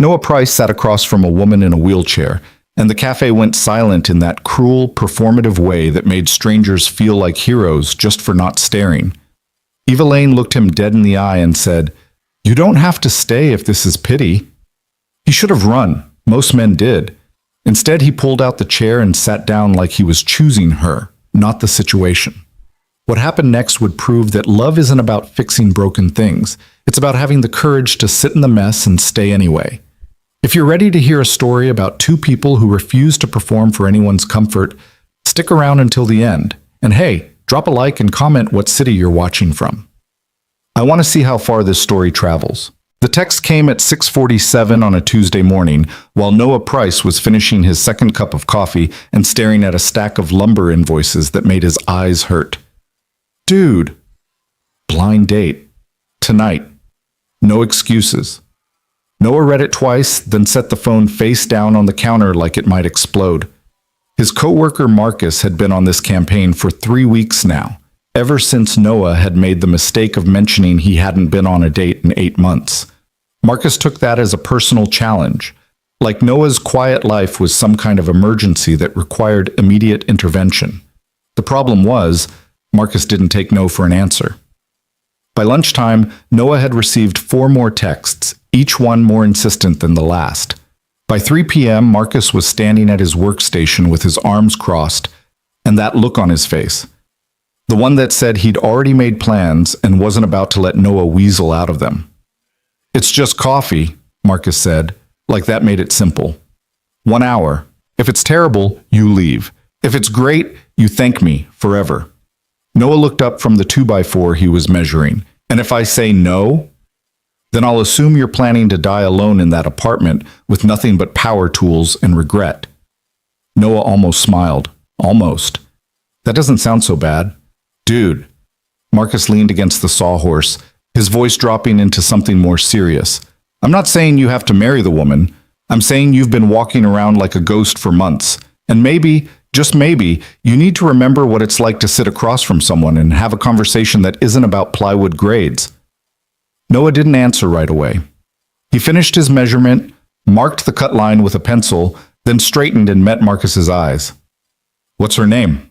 Noah Price sat across from a woman in a wheelchair, and the cafe went silent in that cruel, performative way that made strangers feel like heroes just for not staring. Eva Lane looked him dead in the eye and said, "You don't have to stay if this is pity." He should have run. Most men did. Instead, he pulled out the chair and sat down like he was choosing her, not the situation. What happened next would prove that love isn't about fixing broken things. It's about having the courage to sit in the mess and stay anyway. If you're ready to hear a story about two people who refuse to perform for anyone's comfort, stick around until the end. And hey, drop a like and comment what city you're watching from. I want to see how far this story travels. The text came at 6:47 on a Tuesday morning, while Noah Price was finishing his second cup of coffee and staring at a stack of lumber invoices that made his eyes hurt. Dude. Blind date. Tonight. No excuses. Noah read it twice, then set the phone face down on the counter like it might explode. His coworker Marcus had been on this campaign for 3 weeks now, ever since Noah had made the mistake of mentioning he hadn't been on a date in 8 months. Marcus took that as a personal challenge, like Noah's quiet life was some kind of emergency that required immediate intervention. The problem was, Marcus didn't take no for an answer. By lunchtime, Noah had received 4 more texts, each one more insistent than the last. By 3 p.m., Marcus was standing at his workstation with his arms crossed and that look on his face. The one that said he'd already made plans and wasn't about to let Noah weasel out of them. "It's just coffee," Marcus said, like that made it simple. 1 hour. If it's terrible, you leave. If it's great, you thank me forever. Noah looked up from the 2x4 he was measuring. "And if I say no, then I'll assume you're planning to die alone in that apartment with nothing but power tools and regret." Noah almost smiled. Almost. "That doesn't sound so bad." "Dude." Marcus leaned against the sawhorse, his voice dropping into something more serious. "I'm not saying you have to marry the woman. I'm saying you've been walking around like a ghost for months. And maybe, just maybe, you need to remember what it's like to sit across from someone and have a conversation that isn't about plywood grades." Noah didn't answer right away. He finished his measurement, marked the cut line with a pencil, then straightened and met Marcus's eyes. "What's her name?"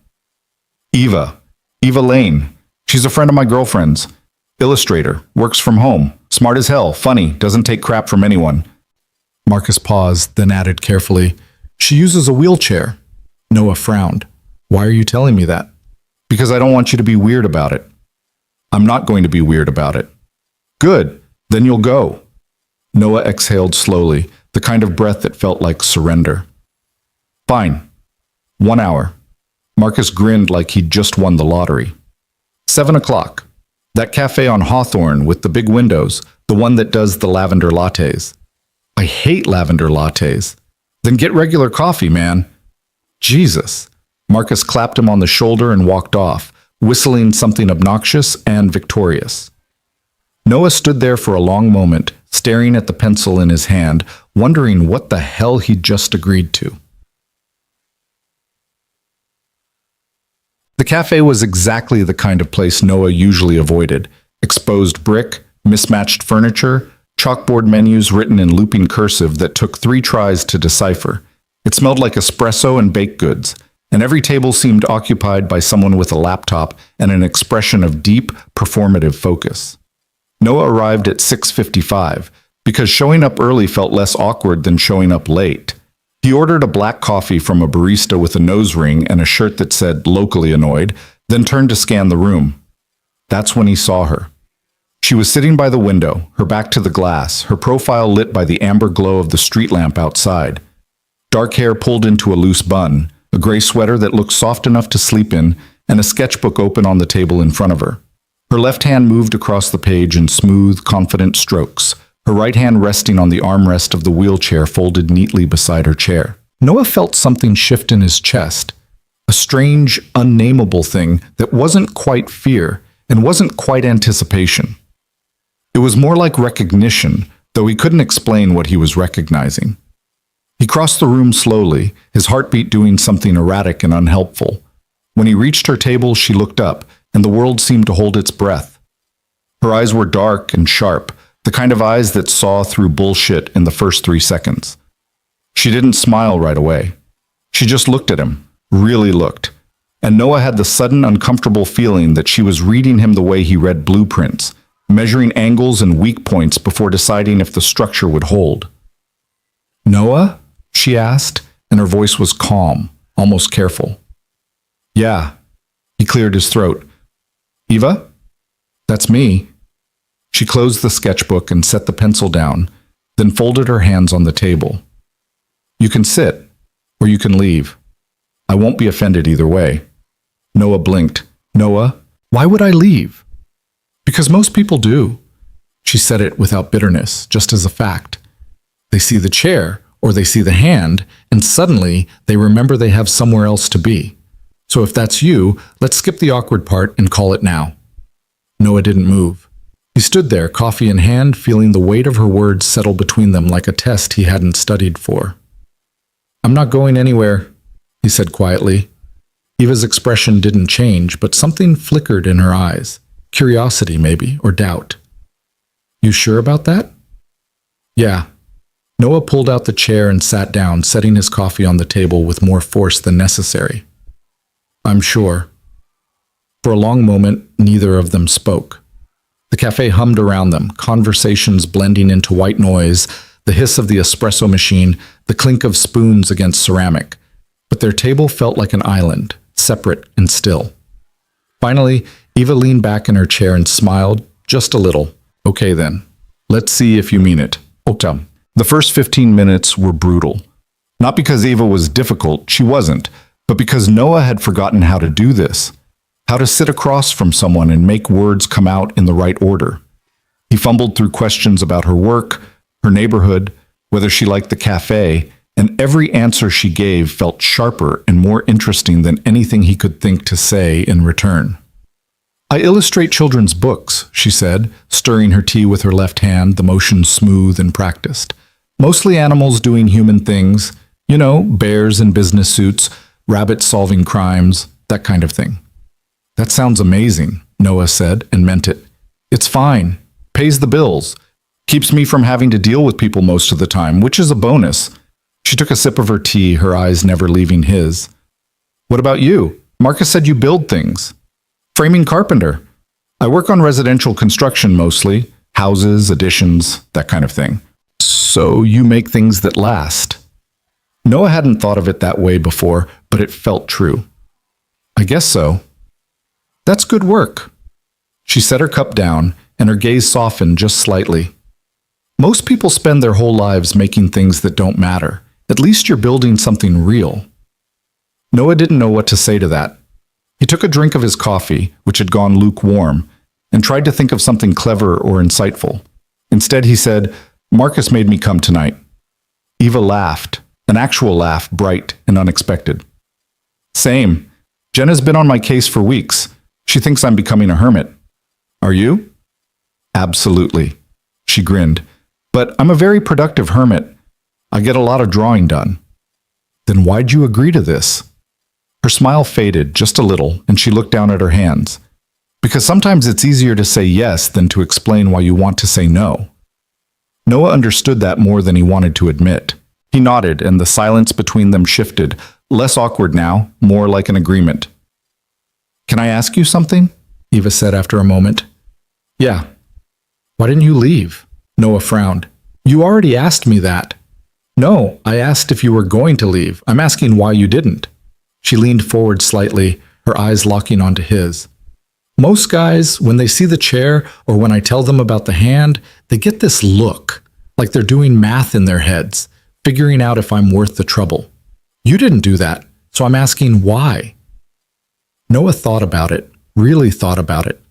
"Eva. Eva Lane. She's a friend of my girlfriend's. Illustrator, works from home, smart as hell, funny, doesn't take crap from anyone." Marcus paused, then added carefully, "She uses a wheelchair." Noah frowned. "Why are you telling me that?" "Because I don't want you to be weird about it." "I'm not going to be weird about it." "Good, then you'll go." Noah exhaled slowly, the kind of breath that felt like surrender. "Fine. 1 hour." Marcus grinned like he'd just won the lottery. 7 o'clock. That cafe on Hawthorne with the big windows, the one that does the lavender lattes. "I hate lavender lattes." "Then get regular coffee, man." "Jesus." Marcus clapped him on the shoulder and walked off, whistling something obnoxious and victorious. Noah stood there for a long moment, staring at the pencil in his hand, wondering what the hell he'd just agreed to. The cafe was exactly the kind of place Noah usually avoided. Exposed brick, mismatched furniture, chalkboard menus written in looping cursive that took 3 tries to decipher. It smelled like espresso and baked goods, and every table seemed occupied by someone with a laptop and an expression of deep, performative focus. Noah arrived at 6:55, because showing up early felt less awkward than showing up late. He ordered a black coffee from a barista with a nose ring and a shirt that said "locally annoyed," then turned to scan the room. That's when he saw her. She was sitting by the window, her back to the glass, her profile lit by the amber glow of the street lamp outside. Dark hair pulled into a loose bun, a gray sweater that looked soft enough to sleep in, and a sketchbook open on the table in front of her. Her left hand moved across the page in smooth, confident strokes, her right hand resting on the armrest of the wheelchair folded neatly beside her chair. Noah felt something shift in his chest, a strange, unnameable thing that wasn't quite fear and wasn't quite anticipation. It was more like recognition, though he couldn't explain what he was recognizing. He crossed the room slowly, his heartbeat doing something erratic and unhelpful. When he reached her table, she looked up, and the world seemed to hold its breath. Her eyes were dark and sharp, the kind of eyes that saw through bullshit in the first 3 seconds. She didn't smile right away. She just looked at him, really looked. And Noah had the sudden uncomfortable feeling that she was reading him the way he read blueprints, measuring angles and weak points before deciding if the structure would hold. "Noah?" she asked, and her voice was calm, almost careful. "Yeah." He cleared his throat. "Eva? That's me." She closed the sketchbook and set the pencil down, then folded her hands on the table. "You can sit, or you can leave. I won't be offended either way." Noah blinked. "Noah, why would I leave?" "Because most people do." She said it without bitterness, just as a fact. They see the chair, or they see the hand, and suddenly they remember they have somewhere else to be. So if that's you, let's skip the awkward part and call it now. Noah didn't move. He stood there, coffee in hand, feeling the weight of her words settle between them like a test he hadn't studied for. "I'm not going anywhere," he said quietly. Eva's expression didn't change, but something flickered in her eyes. Curiosity, maybe, or doubt. "You sure about that?" "Yeah." Noah pulled out the chair and sat down, setting his coffee on the table with more force than necessary. "I'm sure." For a long moment, neither of them spoke. The cafe hummed around them, conversations blending into white noise, the hiss of the espresso machine, the clink of spoons against ceramic. But their table felt like an island, separate and still. Finally, Eva leaned back in her chair and smiled, just a little. "Okay then, let's see if you mean it." Otam. The first 15 minutes were brutal. Not because Eva was difficult, she wasn't, but because Noah had forgotten how to do this. How to sit across from someone and make words come out in the right order. He fumbled through questions about her work, her neighborhood, whether she liked the cafe, and every answer she gave felt sharper and more interesting than anything he could think to say in return. "I illustrate children's books," she said, stirring her tea with her left hand, the motion smooth and practiced. "Mostly animals doing human things, you know, bears in business suits, rabbits solving crimes, that kind of thing." "That sounds amazing," Noah said, and meant it. "It's fine. Pays the bills. Keeps me from having to deal with people most of the time, which is a bonus." She took a sip of her tea, her eyes never leaving his. "What about you? Marcus said you build things." "Framing carpenter. I work on residential construction mostly, houses, additions, that kind of thing." "So you make things that last." Noah hadn't thought of it that way before, but it felt true. "I guess so." "That's good work." She set her cup down, and her gaze softened just slightly. "Most people spend their whole lives making things that don't matter. At least you're building something real." Noah didn't know what to say to that. He took a drink of his coffee, which had gone lukewarm, and tried to think of something clever or insightful. Instead, he said, "Marcus made me come tonight." Eva laughed, an actual laugh, bright and unexpected. "Same. Jenna's been on my case for weeks. She thinks I'm becoming a hermit." "Are you?" "Absolutely." She grinned. "But I'm a very productive hermit. I get a lot of drawing done." "Then why'd you agree to this?" Her smile faded just a little, and she looked down at her hands. "Because sometimes it's easier to say yes than to explain why you want to say no." Noah understood that more than he wanted to admit. He nodded, and the silence between them shifted, less awkward now, more like an agreement. "Can I ask you something?" Eva said after a moment. "Yeah." "Why didn't you leave?" Noah frowned. "You already asked me that." "No, I asked if you were going to leave. I'm asking why you didn't." She leaned forward slightly, her eyes locking onto his. "Most guys, when they see the chair or when I tell them about the hand, they get this look, like they're doing math in their heads, figuring out if I'm worth the trouble. You didn't do that, so I'm asking why." Noah thought about it, really thought about it.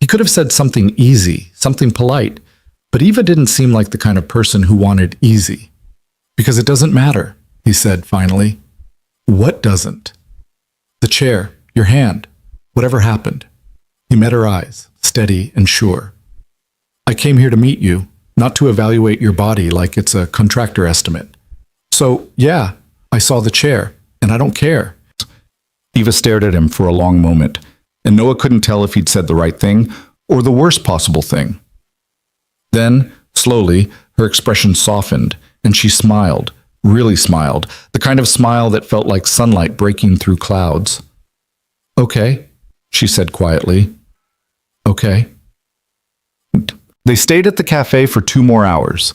He could have said something easy, something polite, but Eva didn't seem like the kind of person who wanted easy. "Because it doesn't matter," he said finally. "What doesn't?" "The chair, your hand, whatever happened." He met her eyes, steady and sure. "I came here to meet you, not to evaluate your body like it's a contractor estimate. So, yeah, I saw the chair, and I don't care." Eva stared at him for a long moment, and Noah couldn't tell if he'd said the right thing or the worst possible thing. Then, Slowly, her expression softened, and she smiled, really smiled, the kind of smile that felt like sunlight breaking through clouds. "Okay," she said quietly. "Okay." They stayed at the cafe for 2 more hours.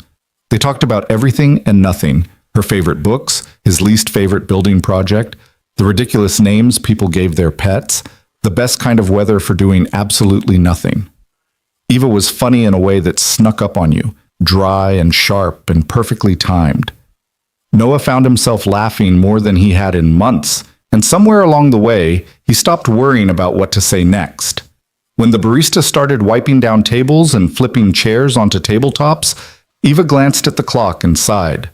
They talked about everything and nothing, her favorite books, his least favorite building project, the ridiculous names people gave their pets, the best kind of weather for doing absolutely nothing. Eva was funny in a way that snuck up on you, dry and sharp and perfectly timed. Noah found himself laughing more than he had in months, and somewhere along the way, he stopped worrying about what to say next. When the barista started wiping down tables and flipping chairs onto tabletops, Eva glanced at the clock and sighed.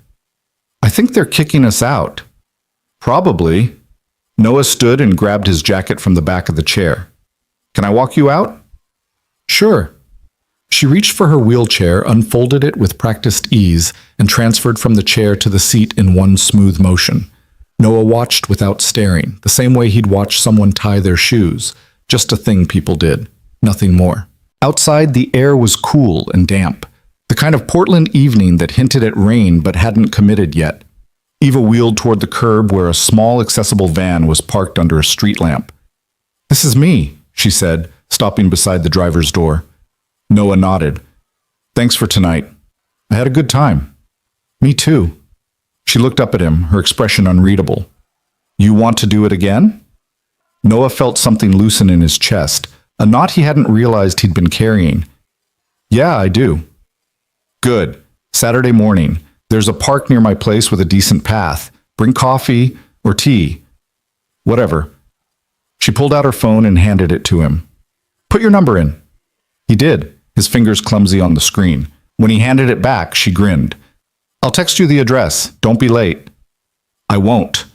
"I think they're kicking us out." "Probably." Noah stood and grabbed his jacket from the back of the chair. "Can I walk you out?" "Sure." She reached for her wheelchair, unfolded it with practiced ease, and transferred from the chair to the seat in one smooth motion. Noah watched without staring, the same way he'd watch someone tie their shoes. Just a thing people did, nothing more. Outside, the air was cool and damp, the kind of Portland evening that hinted at rain but hadn't committed yet. Eva wheeled toward the curb where a small, accessible van was parked under a street lamp. "This is me," she said, stopping beside the driver's door. Noah nodded. "Thanks for tonight. I had a good time." "Me too." She looked up at him, her expression unreadable. "You want to do it again?" Noah felt something loosen in his chest, a knot he hadn't realized he'd been carrying. "Yeah, I do." "Good. Saturday morning. There's a park near my place with a decent path. Bring coffee or tea. Whatever." She pulled out her phone and handed it to him. "Put your number in." He did, his fingers clumsy on the screen. When he handed it back, she grinned. "I'll text you the address. Don't be late." "I won't."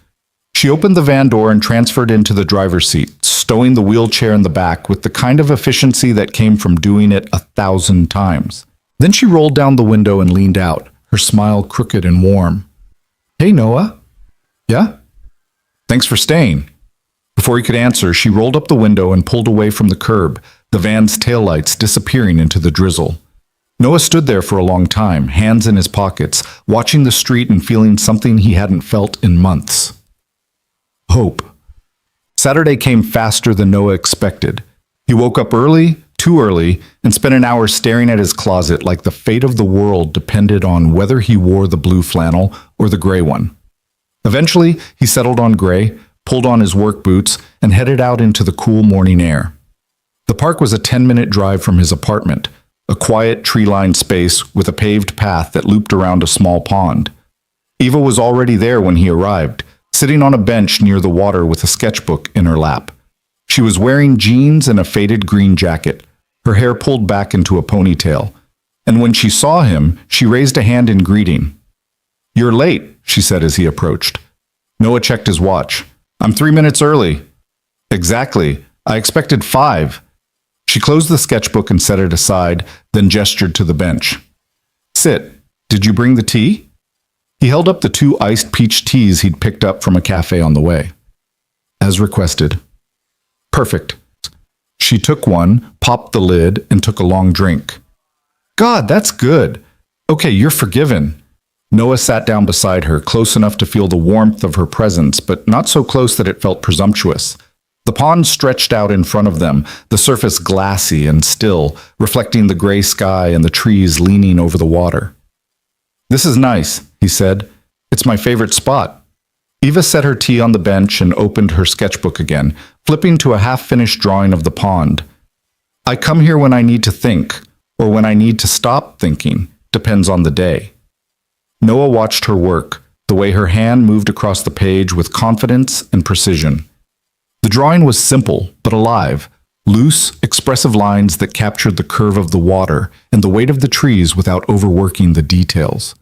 She opened the van door and transferred into the driver's seat, stowing the wheelchair in the back with the kind of efficiency that came from doing it 1,000 times. Then she rolled down the window and leaned out, her smile crooked and warm. "Hey, Noah." "Yeah?" "Thanks for staying." Before he could answer, she rolled up the window and pulled away from the curb, the van's taillights disappearing into the drizzle. Noah stood there for a long time, hands in his pockets, watching the street and feeling something he hadn't felt in months. Hope. Saturday came faster than Noah expected. He woke up early, too early, and spent an hour staring at his closet like the fate of the world depended on whether he wore the blue flannel or the gray one. Eventually, he settled on gray, pulled on his work boots, and headed out into the cool morning air. The park was a 10-minute drive from his apartment, a quiet, tree-lined space with a paved path that looped around a small pond. Eva was already there when he arrived, sitting on a bench near the water with a sketchbook in her lap. She was wearing jeans and a faded green jacket, her hair pulled back into a ponytail. And when she saw him, she raised a hand in greeting. "You're late," she said as he approached. Noah checked his watch. "I'm 3 minutes early." "Exactly. I expected 5. She closed the sketchbook and set it aside, then gestured to the bench. "Sit. Did you bring the tea?" He held up the 2 iced peach teas he'd picked up from a cafe on the way. "As requested." "Perfect." She took one, popped the lid, and took a long drink. "God, that's good. Okay, you're forgiven." Noah sat down beside her, close enough to feel the warmth of her presence, but not so close that it felt presumptuous. The pond stretched out in front of them, the surface glassy and still, reflecting the gray sky and the trees leaning over the water. "This is nice," he said. "It's my favorite spot." Eva set her tea on the bench and opened her sketchbook again, flipping to a half-finished drawing of the pond. "I come here when I need to think, or when I need to stop thinking, depends on the day." Noah watched her work, the way her hand moved across the page with confidence and precision. The drawing was simple, but alive, loose, expressive lines that captured the curve of the water and the weight of the trees without overworking the details.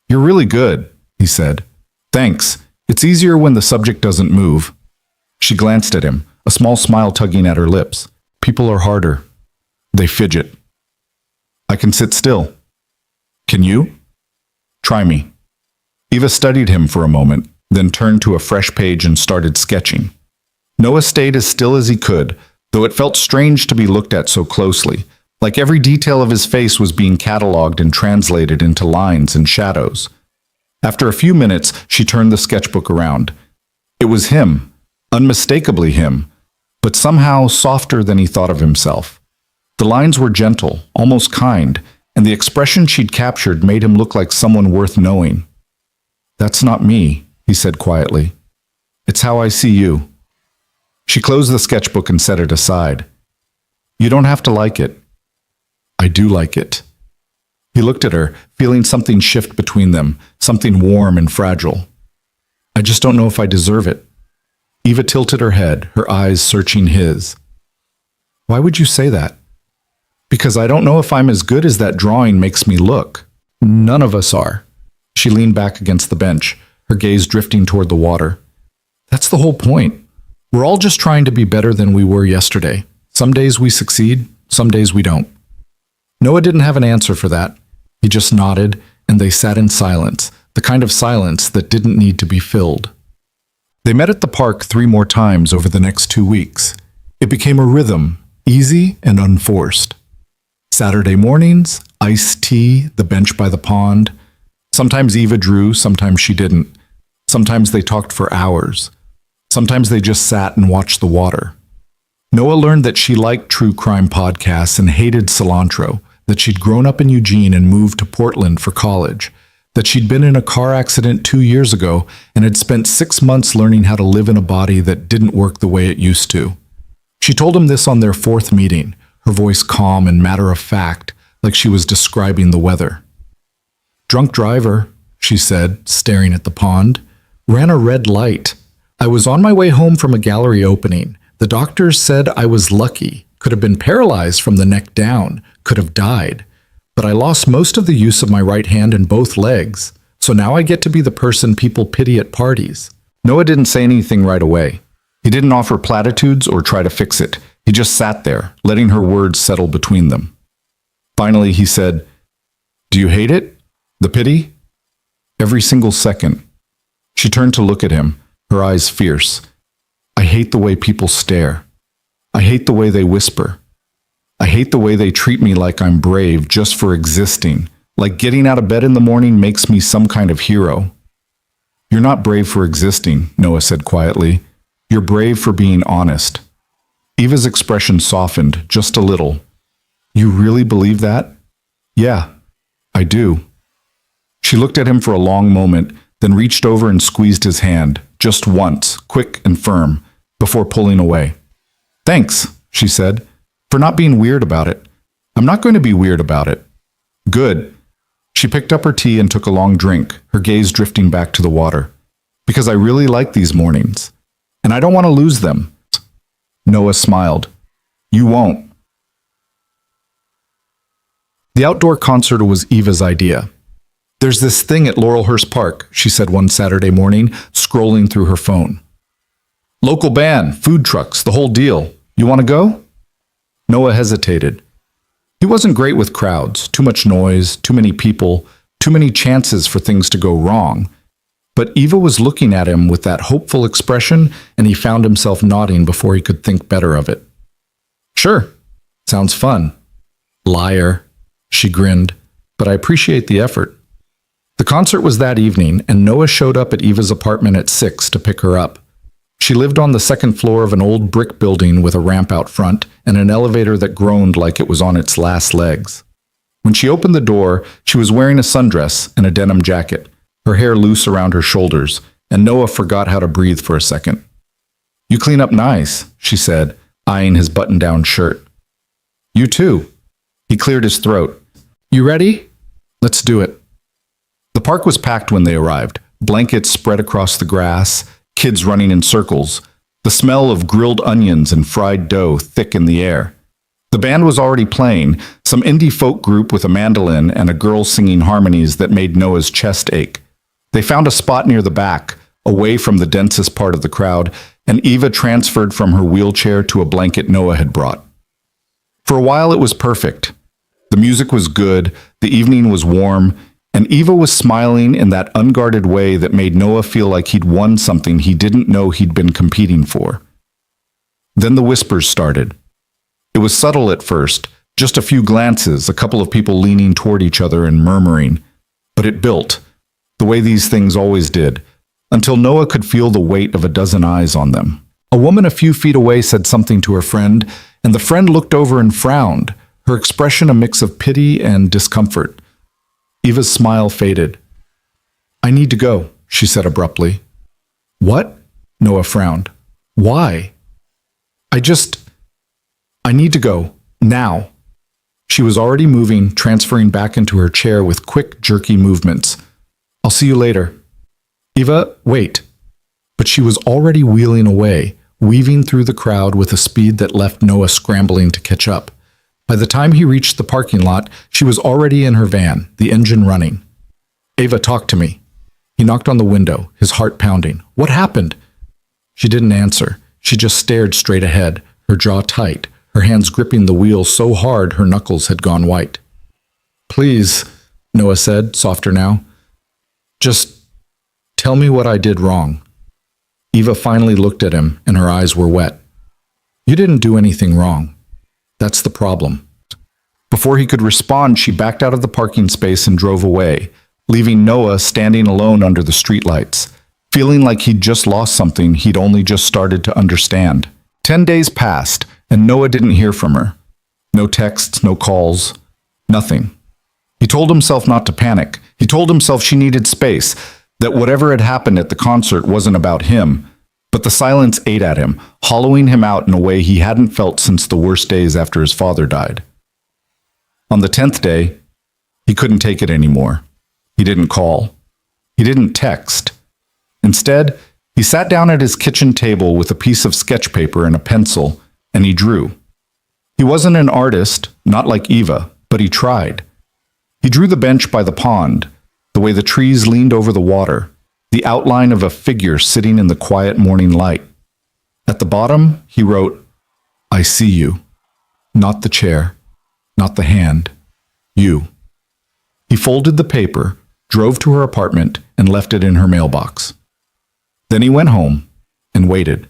"You're really good," he said. "Thanks. It's easier when the subject doesn't move." She glanced at him, a small smile tugging at her lips. "People are harder. They fidget." "I can sit still." "Can you?" "Try me." Eva studied him for a moment, then turned to a fresh page and started sketching. Noah stayed as still as he could, though it felt strange to be looked at so closely, like every detail of his face was being cataloged and translated into lines and shadows. After a few minutes, she turned the sketchbook around. It was him, unmistakably him, but somehow softer than he thought of himself. The lines were gentle, almost kind, and the expression she'd captured made him look like someone worth knowing. "That's not me," he said quietly. "It's how I see you." She closed the sketchbook and set it aside. "You don't have to like it." "I do like it." He looked at her, feeling something shift between them, something warm and fragile. "I just don't know if I deserve it." Eva tilted her head, her eyes searching his. "Why would you say that?" "Because I don't know if I'm as good as that drawing makes me look. None of us are." She leaned back against the bench, her gaze drifting toward the water. "That's the whole point. We're all just trying to be better than we were yesterday. Some days we succeed, some days we don't." Noah didn't have an answer for that. He just nodded, and they sat in silence, the kind of silence that didn't need to be filled. They met at the park 3 more times over the next 2 weeks. It became a rhythm, easy and unforced. Saturday mornings, iced tea, the bench by the pond. Sometimes Eva drew, sometimes she didn't. Sometimes they talked for hours. Sometimes they just sat and watched the water. Noah learned that she liked true crime podcasts and hated cilantro, that she'd grown up in Eugene and moved to Portland for college, that she'd been in a car accident 2 years ago and had spent 6 months learning how to live in a body that didn't work the way it used to. She told him this on their 4th meeting, her voice calm and matter-of-fact, like she was describing the weather. "Drunk driver," she said, staring at the pond. "Ran a red light. I was on my way home from a gallery opening. The doctors said I was lucky, could have been paralyzed from the neck down, could have died. But I lost most of the use of my right hand and both legs, so now I get to be the person people pity at parties." Noah didn't say anything right away. He didn't offer platitudes or try to fix it. He just sat there, letting her words settle between them. Finally, he said, "Do you hate it? The pity?" "Every single second." She turned to look at him, her eyes fierce. "I hate the way people stare. I hate the way they whisper. I hate the way they treat me like I'm brave just for existing, like getting out of bed in the morning makes me some kind of hero." "You're not brave for existing," Noah said quietly. "You're brave for being honest." Eva's expression softened just a little. "You really believe that?" "Yeah, I do." She looked at him for a long moment, then reached over and squeezed his hand, just once, quick and firm, before pulling away. "Thanks," she said, "for not being weird about it. I'm not going to be weird about it." "Good." She picked up her tea and took a long drink, her gaze drifting back to the water. "Because I really like these mornings, and I don't want to lose them." Noah smiled. "You won't." The outdoor concert was Eva's idea. "There's this thing at Laurelhurst Park," she said one Saturday morning, scrolling through her phone. "Local band, food trucks, the whole deal. You want to go?" Noah hesitated. He wasn't great with crowds, too much noise, too many people, too many chances for things to go wrong. But Eva was looking at him with that hopeful expression, and he found himself nodding before he could think better of it. "Sure, sounds fun." "Liar," she grinned, "but I appreciate the effort." The concert was that evening, and Noah showed up at Eva's apartment at 6 to pick her up. She lived on the 2nd floor of an old brick building with a ramp out front and an elevator that groaned like it was on its last legs. When she opened the door, she was wearing a sundress and a denim jacket, her hair loose around her shoulders, and Noah forgot how to breathe for a second. "You clean up nice," she said, eyeing his button-down shirt. "You too." He cleared his throat. "You ready? Let's do it." The park was packed when they arrived, blankets spread across the grass, kids running in circles, the smell of grilled onions and fried dough thick in the air. The band was already playing, some indie folk group with a mandolin and a girl singing harmonies that made Noah's chest ache. They found a spot near the back, away from the densest part of the crowd, and Eva transferred from her wheelchair to a blanket Noah had brought. For a while it was perfect. The music was good, the evening was warm, and Eva was smiling in that unguarded way that made Noah feel like he'd won something he didn't know he'd been competing for. Then the whispers started. It was subtle at first, Just a few glances, a couple of people leaning toward each other and murmuring. But it built, the way these things always did, until Noah could feel the weight of a dozen eyes on them. A woman a few feet away said something to her friend, and the friend looked over and frowned, her expression a mix of pity and discomfort. Eva's smile faded. "I need to go," she said abruptly. "What?" Noah frowned. "Why?" I need to go. Now." She was already moving, transferring back into her chair with quick, jerky movements. "I'll see you later." "Eva, wait." But she was already wheeling away, weaving through the crowd with a speed that left Noah scrambling to catch up. By the time he reached the parking lot, she was already in her van, the engine running. "Ava, talk to me." He knocked on the window, his heart pounding. "What happened?" She didn't answer. She just stared straight ahead, her jaw tight, her hands gripping the wheel so hard her knuckles had gone white. "Please," Noah said, softer now. "Just tell me what I did wrong." Eva finally looked at him, and her eyes were wet. "You didn't do anything wrong. That's the problem." Before he could respond, she backed out of the parking space and drove away, leaving Noah standing alone under the streetlights, feeling like he'd just lost something he'd only just started to understand. 10 days passed, and Noah didn't hear from her. No texts, no calls, nothing. He told himself not to panic. He told himself she needed space, that whatever had happened at the concert wasn't about him. But the silence ate at him, hollowing him out in a way he hadn't felt since the worst days after his father died. On the 10th day, he couldn't take it anymore. He didn't call. He didn't text. Instead, he sat down at his kitchen table with a piece of sketch paper and a pencil, and he drew. He wasn't an artist, not like Eva, but he tried. He drew the bench by the pond, the way the trees leaned over the water, the outline of a figure sitting in the quiet morning light. At the bottom, he wrote, "I see you. Not the chair, not the hand. You." He folded the paper, drove to her apartment, and left it in her mailbox. Then he went home and waited.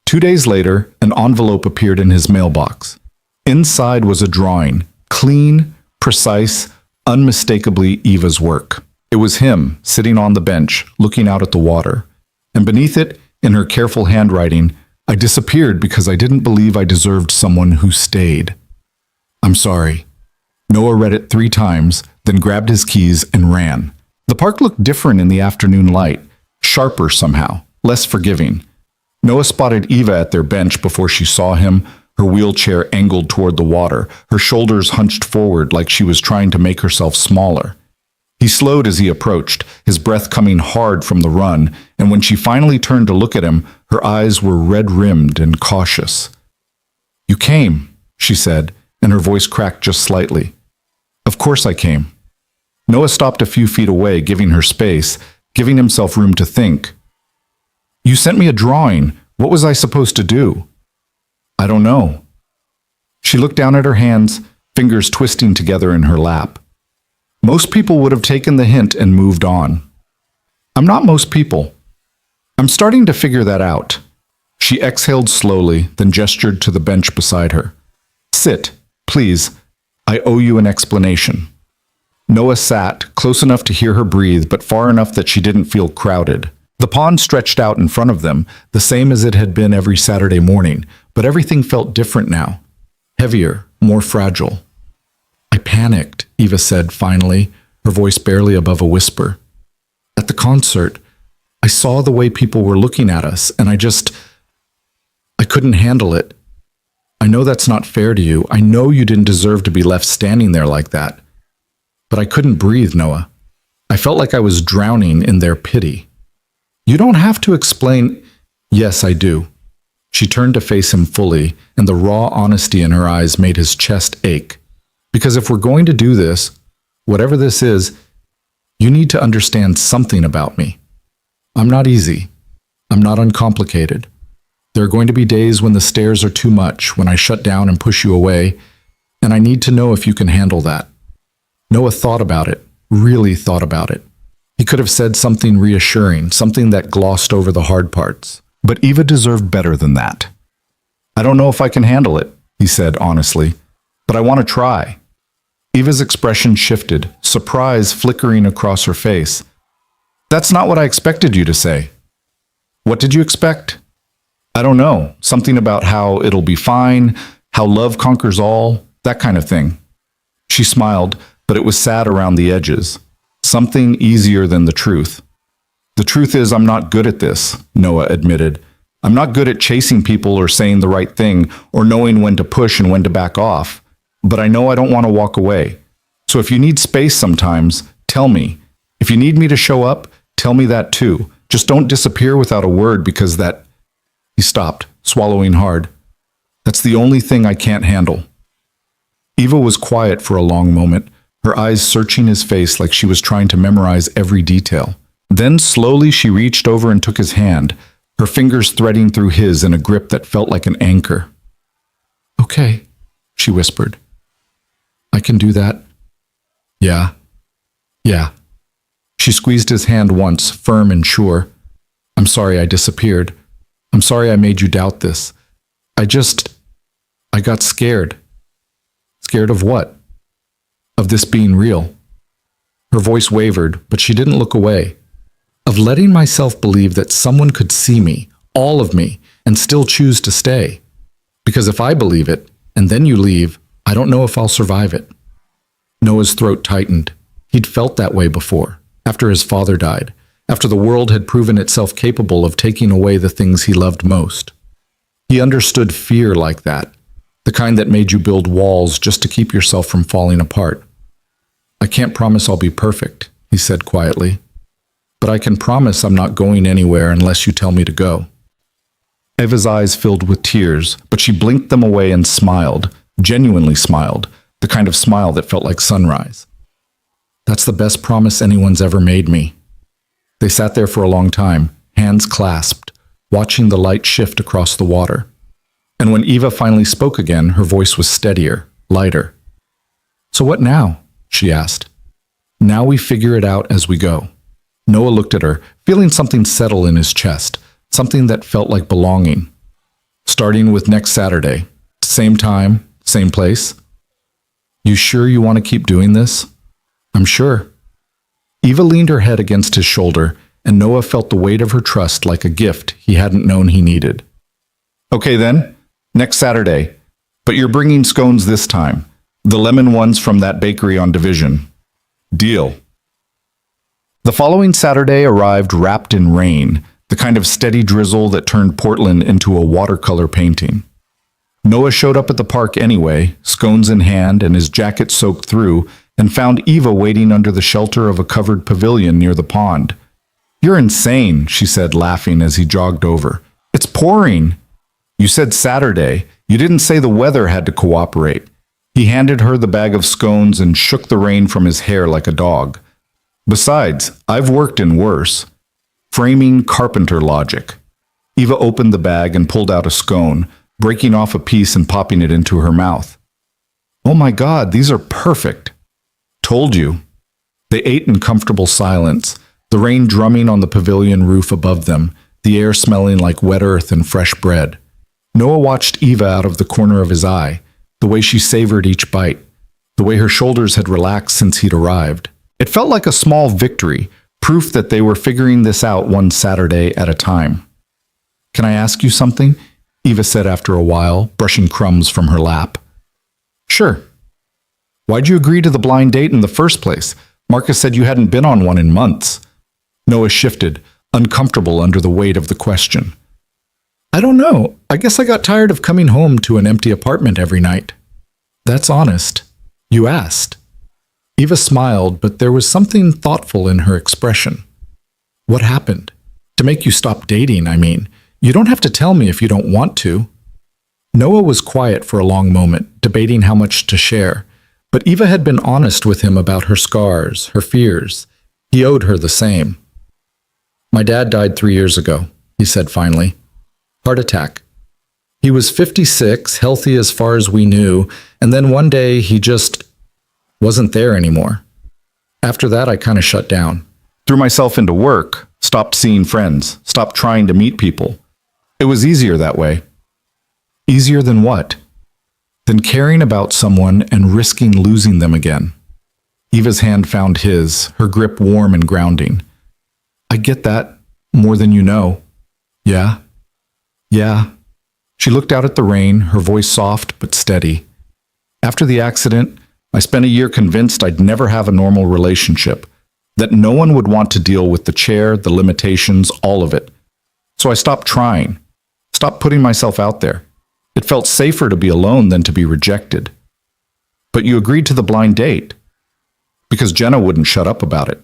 2 days later, an envelope appeared in his mailbox. Inside was a drawing, clean, precise, unmistakably Eva's work. It was him, sitting on the bench, looking out at the water. And beneath it, in her careful handwriting, "I disappeared because I didn't believe I deserved someone who stayed. I'm sorry." Noah read it 3 times, then grabbed his keys and ran. The park looked different in the afternoon light, sharper somehow, less forgiving. Noah spotted Eva at their bench before she saw him, her wheelchair angled toward the water, her shoulders hunched forward like she was trying to make herself smaller. He slowed as he approached, his breath coming hard from the run, and when she finally turned to look at him, her eyes were red-rimmed and cautious. "You came," she said, and her voice cracked just slightly. "Of course I came." Noah stopped a few feet away, giving her space, giving himself room to think. "You sent me a drawing. What was I supposed to do?" "I don't know." She looked down at her hands, fingers twisting together in her lap. Most people would have taken the hint and moved on. I'm not most people. I'm starting to figure that out. She exhaled slowly, then gestured to the bench beside her. "Sit, please. I owe you an explanation." Noah sat, close enough to hear her breathe, but far enough that she didn't feel crowded. The pond stretched out in front of them, the same as it had been every Saturday morning, but everything felt different now. Heavier, more fragile. "I panicked," Eva said finally, her voice barely above a whisper. "At the concert, I saw the way people were looking at us, and I couldn't handle it. I know that's not fair to you. I know you didn't deserve to be left standing there like that. But I couldn't breathe, Noah. I felt like I was drowning in their pity." "You don't have to explain." "Yes, I do." She turned to face him fully, and the raw honesty in her eyes made his chest ache. "Because if we're going to do this, whatever this is, you need to understand something about me. I'm not easy. I'm not uncomplicated. There are going to be days when the stares are too much, when I shut down and push you away, and I need to know if you can handle that." Noah thought about it, really thought about it. He could have said something reassuring, something that glossed over the hard parts. But Eva deserved better than that. "I don't know if I can handle it," he said honestly. but I want to try. Eva's expression shifted, surprise flickering across her face. That's not what I expected you to say. What did you expect? I don't know. Something about how it'll be fine, how love conquers all, that kind of thing. She smiled, but it was sad around the edges. Something easier than the truth. The truth is I'm not good at this, Noah admitted. I'm not good at chasing people or saying the right thing or knowing when to push and when to back off. But I know I don't want to walk away. So if you need space sometimes, tell me. If you need me to show up, tell me that too. Just don't disappear without a word because that... He stopped, swallowing hard. That's the only thing I can't handle. Eva was quiet for a long moment, her eyes searching his face like she was trying to memorize every detail. Then slowly she reached over and took his hand, her fingers threading through his in a grip that felt like an anchor. Okay, she whispered. I can do that. Yeah. She squeezed his hand once, firm and sure. I'm sorry I disappeared. I'm sorry I made you doubt this. I got scared. Scared of what? Of this being real. Her voice wavered, but she didn't look away. Of letting myself believe that someone could see me, all of me, and still choose to stay. Because if I believe it, and then you leave, I don't know if I'll survive it. Noah's throat tightened. He'd felt that way before, after his father died, after the world had proven itself capable of taking away the things he loved most. He understood fear like that, the kind that made you build walls just to keep yourself from falling apart. I can't promise I'll be perfect, he said quietly, but I can promise I'm not going anywhere unless you tell me to go. Eva's eyes filled with tears, but she blinked them away and smiled, genuinely smiled, the kind of smile that felt like sunrise. That's the best promise anyone's ever made me. They sat there for a long time, hands clasped, watching the light shift across the water. And when Eva finally spoke again, her voice was steadier, lighter. So what now? She asked. Now we figure it out as we go. Noah looked at her, feeling something settle in his chest, something that felt like belonging. Starting with next Saturday, same time, same place. You sure you want to keep doing this? I'm sure. Eva leaned her head against his shoulder, and Noah felt the weight of her trust like a gift he hadn't known he needed. Okay then, next Saturday. But you're bringing scones this time. The lemon ones from that bakery on Division. Deal. The following Saturday arrived wrapped in rain, the kind of steady drizzle that turned Portland into a watercolor painting. Noah showed up at the park anyway, scones in hand and his jacket soaked through, and found Eva waiting under the shelter of a covered pavilion near the pond. You're insane, she said, laughing as he jogged over. It's pouring. You said Saturday. You didn't say the weather had to cooperate. He handed her the bag of scones and shook the rain from his hair like a dog. Besides, I've worked in worse. Framing carpenter logic. Eva opened the bag and pulled out a scone, breaking off a piece and popping it into her mouth. Oh my God, these are perfect. Told you. They ate in comfortable silence, the rain drumming on the pavilion roof above them, the air smelling like wet earth and fresh bread. Noah watched Eva out of the corner of his eye, the way she savored each bite, the way her shoulders had relaxed since he'd arrived. It felt like a small victory, proof that they were figuring this out one Saturday at a time. Can I ask you something? Eva said after a while, brushing crumbs from her lap. Sure. Why'd you agree to the blind date in the first place? Marcus said you hadn't been on one in months. Noah shifted, uncomfortable under the weight of the question. I don't know. I guess I got tired of coming home to an empty apartment every night. That's honest. You asked. Eva smiled, but there was something thoughtful in her expression. What happened? To make you stop dating, I mean. You don't have to tell me if you don't want to. Noah was quiet for a long moment, debating how much to share. But Eva had been honest with him about her scars, her fears. He owed her the same. My dad died 3 years ago, he said finally. Heart attack. He was 56, healthy as far as we knew, and then one day he just wasn't there anymore. After that, I kind of shut down. Threw myself into work, stopped seeing friends, stopped trying to meet people. It was easier that way. Easier than what? than caring about someone and risking losing them again. Eva's hand found his, her grip warm and grounding. I get that, more than you know. Yeah? Yeah. She looked out at the rain, her voice soft but steady. After the accident, I spent a year convinced I'd never have a normal relationship, that no one would want to deal with the chair, the limitations, all of it. So I stopped trying, stopped putting myself out there. It felt safer to be alone than to be rejected. But you agreed to the blind date. Because Jenna wouldn't shut up about it.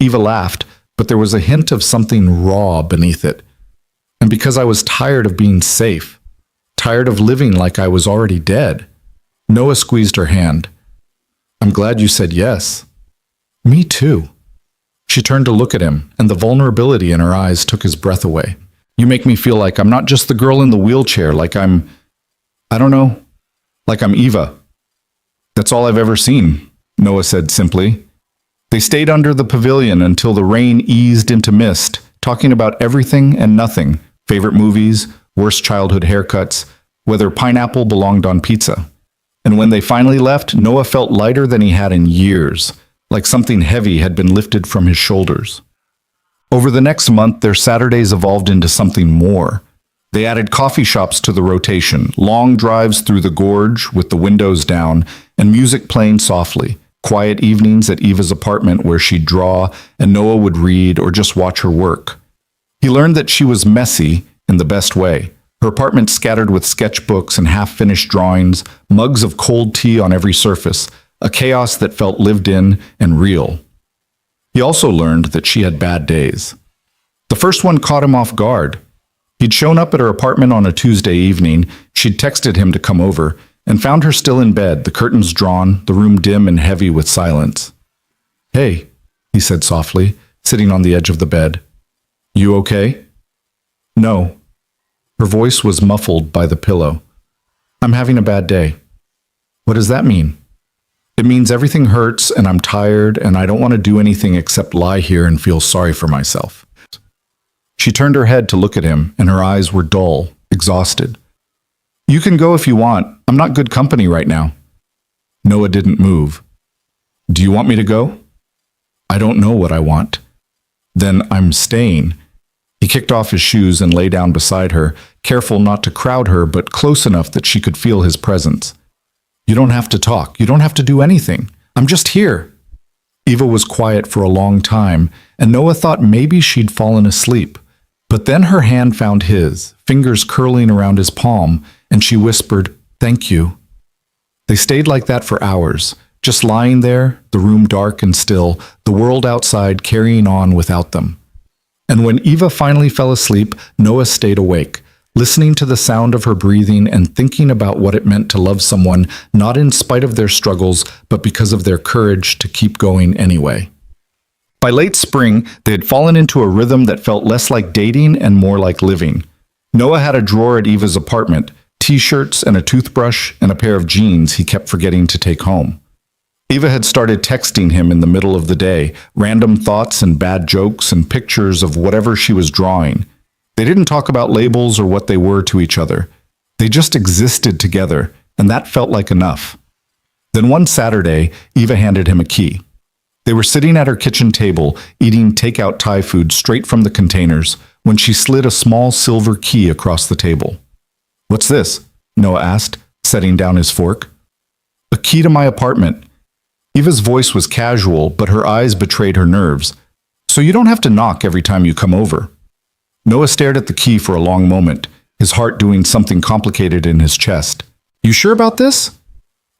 Eva laughed, but there was a hint of something raw beneath it. And because I was tired of being safe, tired of living like I was already dead. Noah squeezed her hand. I'm glad you said yes. Me too. She turned to look at him, and the vulnerability in her eyes took his breath away. You make me feel like I'm not just the girl in the wheelchair, like I don't know, like I'm Eva. That's all I've ever seen, Noah said simply. They stayed under the pavilion until the rain eased into mist, talking about everything and nothing, favorite movies, worst childhood haircuts, whether pineapple belonged on pizza. And when they finally left, Noah felt lighter than he had in years, like something heavy had been lifted from his shoulders. Over the next month, their Saturdays evolved into something more. They added coffee shops to the rotation, long drives through the gorge with the windows down, and music playing softly, quiet evenings at Eva's apartment where she'd draw and Noah would read or just watch her work. He learned that she was messy in the best way. Her apartment scattered with sketchbooks and half-finished drawings, mugs of cold tea on every surface, a chaos that felt lived in and real. He also learned that she had bad days. The first one caught him off guard. He'd shown up at her apartment on a Tuesday evening, she'd texted him to come over, and found her still in bed, the curtains drawn, the room dim and heavy with silence. Hey, he said softly, sitting on the edge of the bed. You okay? No. Her voice was muffled by the pillow. I'm having a bad day. What does that mean? It means everything hurts and I'm tired and I don't want to do anything except lie here and feel sorry for myself. She turned her head to look at him and her eyes were dull, exhausted. You can go if you want. I'm not good company right now. Noah didn't move. Do you want me to go? I don't know what I want. Then I'm staying. He kicked off his shoes and lay down beside her, careful not to crowd her but close enough that she could feel his presence. You don't have to talk. You don't have to do anything. I'm just here. Eva was quiet for a long time, and Noah thought maybe she'd fallen asleep. But then her hand found his, fingers curling around his palm, and she whispered, "Thank you." They stayed like that for hours, just lying there, the room dark and still, the world outside carrying on without them. And when Eva finally fell asleep, Noah stayed awake, listening to the sound of her breathing and thinking about what it meant to love someone not in spite of their struggles, but because of their courage to keep going anyway. By late spring, they had fallen into a rhythm that felt less like dating and more like living. Noah had a drawer at Eva's apartment, t-shirts and a toothbrush and a pair of jeans he kept forgetting to take home. Eva had started texting him in the middle of the day, random thoughts and bad jokes and pictures of whatever she was drawing. They didn't talk about labels or what they were to each other. They just existed together, and that felt like enough. Then one Saturday, Eva handed him a key. They were sitting at her kitchen table, eating takeout Thai food straight from the containers, when she slid a small silver key across the table. What's this? Noah asked, setting down his fork. A key to my apartment. Eva's voice was casual, but her eyes betrayed her nerves. So you don't have to knock every time you come over. Noah stared at the key for a long moment, his heart doing something complicated in his chest. You sure about this?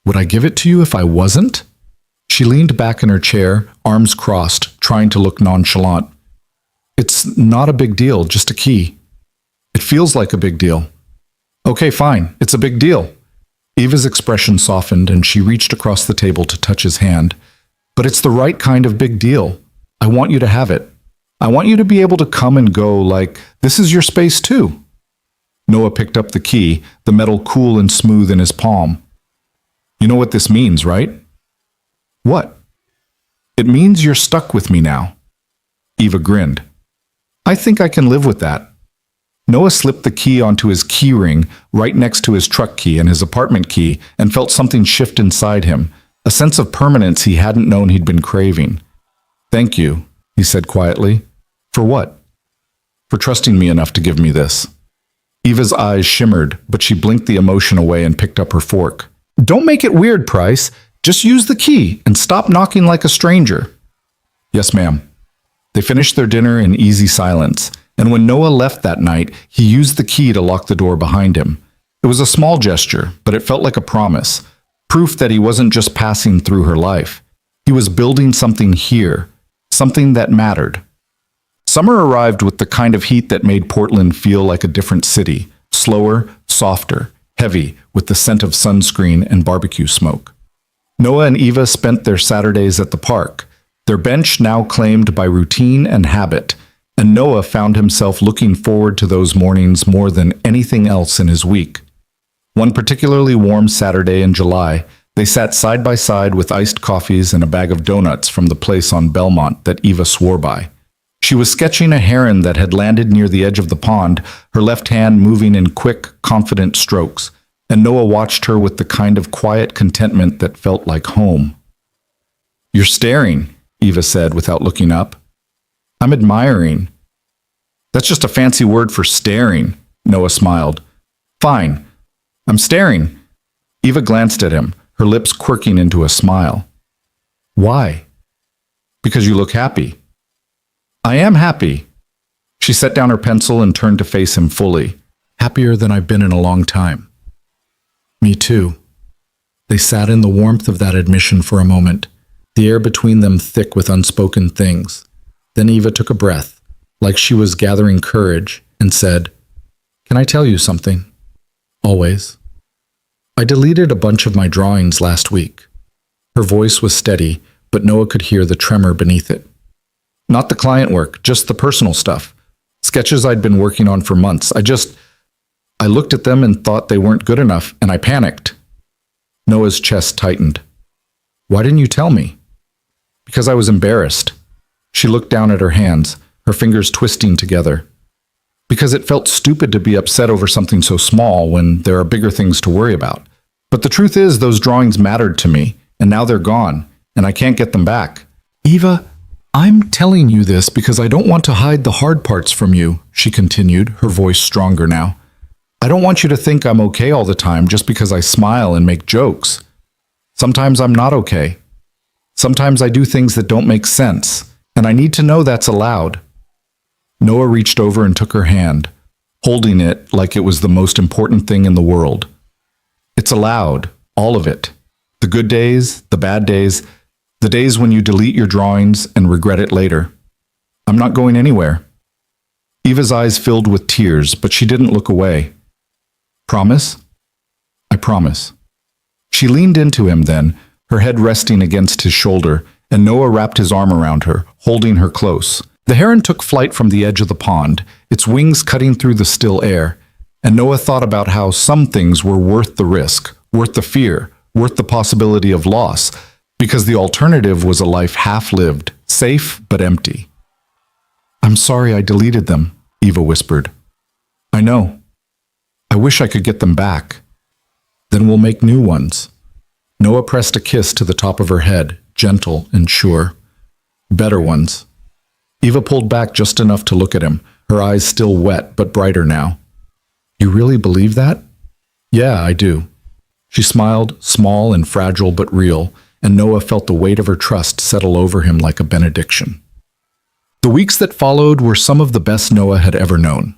Would I give it to you if I wasn't? She leaned back in her chair, arms crossed, trying to look nonchalant. It's not a big deal, just a key. It feels like a big deal. Okay, fine, it's a big deal. Eva's expression softened and she reached across the table to touch his hand. But it's the right kind of big deal. I want you to have it. I want you to be able to come and go like, this is your space too. Noah picked up the key, the metal cool and smooth in his palm. You know what this means, right? What? It means you're stuck with me now. Eva grinned. I think I can live with that. Noah slipped the key onto his key ring right next to his truck key and his apartment key and felt something shift inside him, a sense of permanence he hadn't known he'd been craving. "Thank you," he said quietly. "For what?" "For trusting me enough to give me this." Eva's eyes shimmered, but she blinked the emotion away and picked up her fork. "Don't make it weird, Price. Just use the key and stop knocking like a stranger." "Yes, ma'am." They finished their dinner in easy silence, and when Noah left that night, he used the key to lock the door behind him. It was a small gesture, but it felt like a promise, proof that he wasn't just passing through her life. He was building something here, something that mattered. Summer arrived with the kind of heat that made Portland feel like a different city, slower, softer, heavy, with the scent of sunscreen and barbecue smoke. Noah and Eva spent their Saturdays at the park, their bench now claimed by routine and habit, and Noah found himself looking forward to those mornings more than anything else in his week. One particularly warm Saturday in July, they sat side by side with iced coffees and a bag of donuts from the place on Belmont that Eva swore by. She was sketching a heron that had landed near the edge of the pond, her left hand moving in quick, confident strokes, and Noah watched her with the kind of quiet contentment that felt like home. "You're staring," Eva said without looking up. "I'm admiring." "That's just a fancy word for staring," Noah smiled. "Fine. I'm staring." Eva glanced at him, her lips quirking into a smile. "Why?" "Because you look happy." "I am happy." She set down her pencil and turned to face him fully. "Happier than I've been in a long time." "Me too." They sat in the warmth of that admission for a moment, the air between them thick with unspoken things. Then Eva took a breath, like she was gathering courage, and said, "Can I tell you something?" "Always." "I deleted a bunch of my drawings last week." Her voice was steady, but Noah could hear the tremor beneath it. "Not the client work, just the personal stuff. Sketches I'd been working on for months. I looked at them and thought they weren't good enough, and I panicked." Noah's chest tightened. "Why didn't you tell me?" "Because I was embarrassed." She looked down at her hands, her fingers twisting together. "Because it felt stupid to be upset over something so small when there are bigger things to worry about. But the truth is, those drawings mattered to me, and now they're gone, and I can't get them back." "Eva, I'm telling you this because I don't want to hide the hard parts from you," she continued, her voice stronger now. "I don't want you to think I'm okay all the time just because I smile and make jokes. Sometimes I'm not okay. Sometimes I do things that don't make sense, and I need to know that's allowed." Noah reached over and took her hand, holding it like it was the most important thing in the world. "It's allowed, all of it. The good days, the bad days, the days when you delete your drawings and regret it later. I'm not going anywhere." Eva's eyes filled with tears, but she didn't look away. "Promise?" "I promise." She leaned into him then, her head resting against his shoulder, and Noah wrapped his arm around her, holding her close. The heron took flight from the edge of the pond, its wings cutting through the still air, and Noah thought about how some things were worth the risk, worth the fear, worth the possibility of loss, because the alternative was a life half-lived, safe but empty. "I'm sorry I deleted them," Eva whispered. "I know. I wish I could get them back. Then we'll make new ones." Noah pressed a kiss to the top of her head, gentle and sure. "Better ones." Eva pulled back just enough to look at him, her eyes still wet but brighter now. "You really believe that?" "Yeah, I do." She smiled, small and fragile but real, and Noah felt the weight of her trust settle over him like a benediction. The weeks that followed were some of the best Noah had ever known.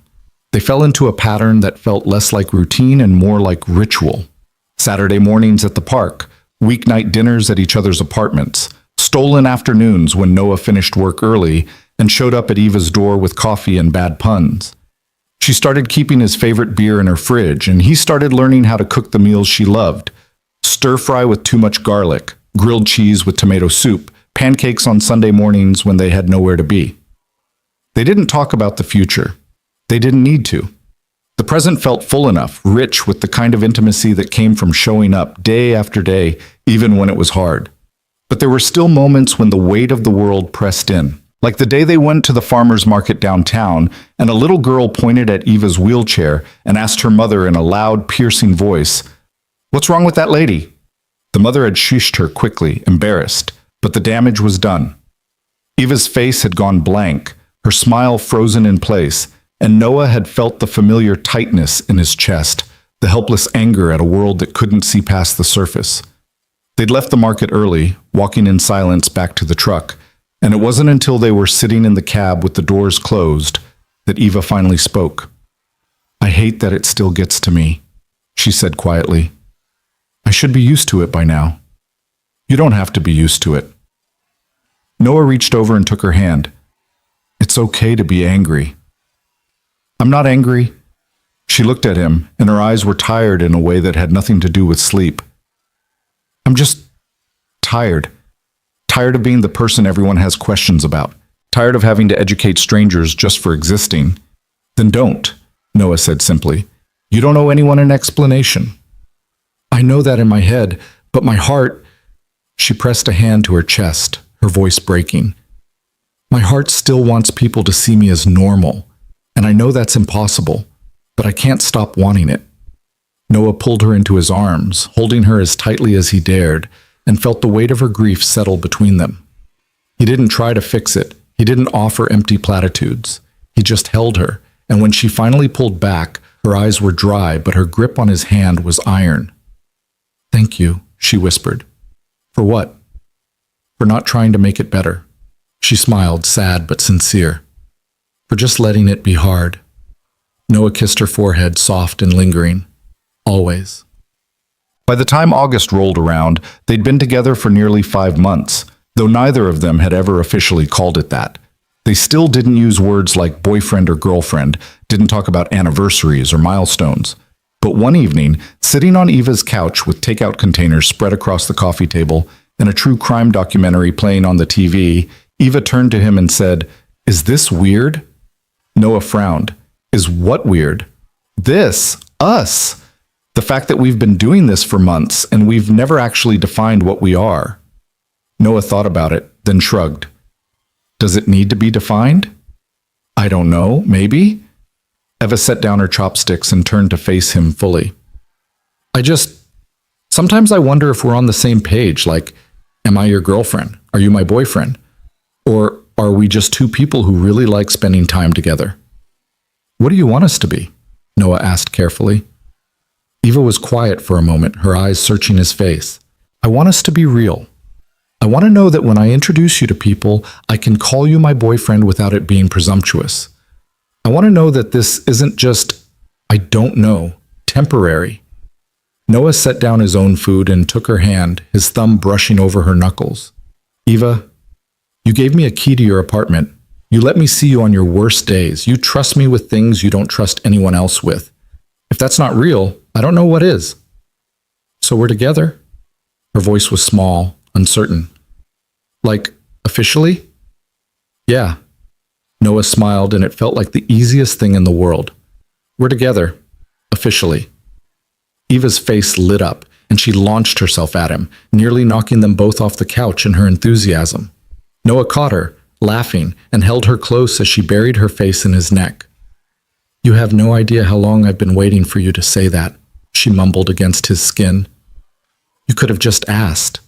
They fell into a pattern that felt less like routine and more like ritual. Saturday mornings at the park, weeknight dinners at each other's apartments, stolen afternoons when Noah finished work early and showed up at Eva's door with coffee and bad puns. She started keeping his favorite beer in her fridge, and he started learning how to cook the meals she loved. Stir-fry with too much garlic, grilled cheese with tomato soup, pancakes on Sunday mornings when they had nowhere to be. They didn't talk about the future. They didn't need to. The present felt full enough, rich with the kind of intimacy that came from showing up day after day, even when it was hard. But there were still moments when the weight of the world pressed in. Like the day they went to the farmer's market downtown, and a little girl pointed at Eva's wheelchair and asked her mother in a loud, piercing voice, "What's wrong with that lady?" The mother had shushed her quickly, embarrassed, but the damage was done. Eva's face had gone blank, her smile frozen in place, and Noah had felt the familiar tightness in his chest, the helpless anger at a world that couldn't see past the surface. They'd left the market early, walking in silence back to the truck, and it wasn't until they were sitting in the cab with the doors closed that Eva finally spoke. "I hate that it still gets to me," she said quietly. "I should be used to it by now." "You don't have to be used to it." Noah reached over and took her hand. "It's okay to be angry." "I'm not angry." She looked at him, and her eyes were tired in a way that had nothing to do with sleep. "I'm just tired. Tired of being the person everyone has questions about. Tired of having to educate strangers just for existing." "Then don't," Noah said simply. "You don't owe anyone an explanation." "I know that in my head, but my heart—" She pressed a hand to her chest, her voice breaking. "My heart still wants people to see me as normal, and I know that's impossible, but I can't stop wanting it." Noah pulled her into his arms, holding her as tightly as he dared, and felt the weight of her grief settle between them. He didn't try to fix it. He didn't offer empty platitudes. He just held her, and when she finally pulled back, her eyes were dry, but her grip on his hand was iron. "Thank you," she whispered. "For what?" "For not trying to make it better." She smiled, sad but sincere. "For just letting it be hard." Noah kissed her forehead, soft and lingering. "Always." By the time August rolled around, they'd been together for nearly 5 months, though neither of them had ever officially called it that. They still didn't use words like boyfriend or girlfriend, didn't talk about anniversaries or milestones. But one evening, sitting on Eva's couch with takeout containers spread across the coffee table and a true crime documentary playing on the TV, Eva turned to him and said, "Is this weird?" Noah frowned. "Is what weird?" "This. Us. The fact that we've been doing this for months and we've never actually defined what we are." Noah thought about it, then shrugged. "Does it need to be defined?" "I don't know, maybe?" Eva set down her chopsticks and turned to face him fully. Sometimes I wonder if we're on the same page, like, am I your girlfriend? Are you my boyfriend? Or are we just two people who really like spending time together?" "What do you want us to be?" Noah asked carefully. Eva was quiet for a moment, her eyes searching his face. "I want us to be real. I want to know that when I introduce you to people, I can call you my boyfriend without it being presumptuous. I want to know that this isn't just, I don't know, temporary." Noah set down his own food and took her hand, his thumb brushing over her knuckles. "Eva, you gave me a key to your apartment. You let me see you on your worst days. You trust me with things you don't trust anyone else with. If that's not real, I don't know what is." "So we're together?" Her voice was small, uncertain. "Like, officially?" "Yeah." Noah smiled, and it felt like the easiest thing in the world. "We're together. Officially." Eva's face lit up, and she launched herself at him, nearly knocking them both off the couch in her enthusiasm. Noah caught her, laughing, and held her close as she buried her face in his neck. "You have no idea how long I've been waiting for you to say that," she mumbled against his skin. "You could have just asked."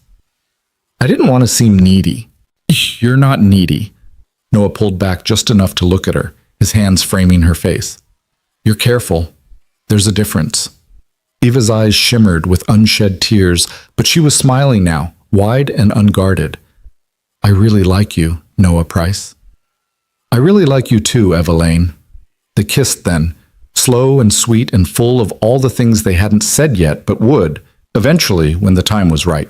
"I didn't want to seem needy." "You're not needy." Noah pulled back just enough to look at her, his hands framing her face. "You're careful. There's a difference." Eva's eyes shimmered with unshed tears, but she was smiling now, wide and unguarded. "I really like you, Noah Price." "I really like you too, Evelyn." They kissed then, slow and sweet and full of all the things they hadn't said yet but would, eventually, when the time was right.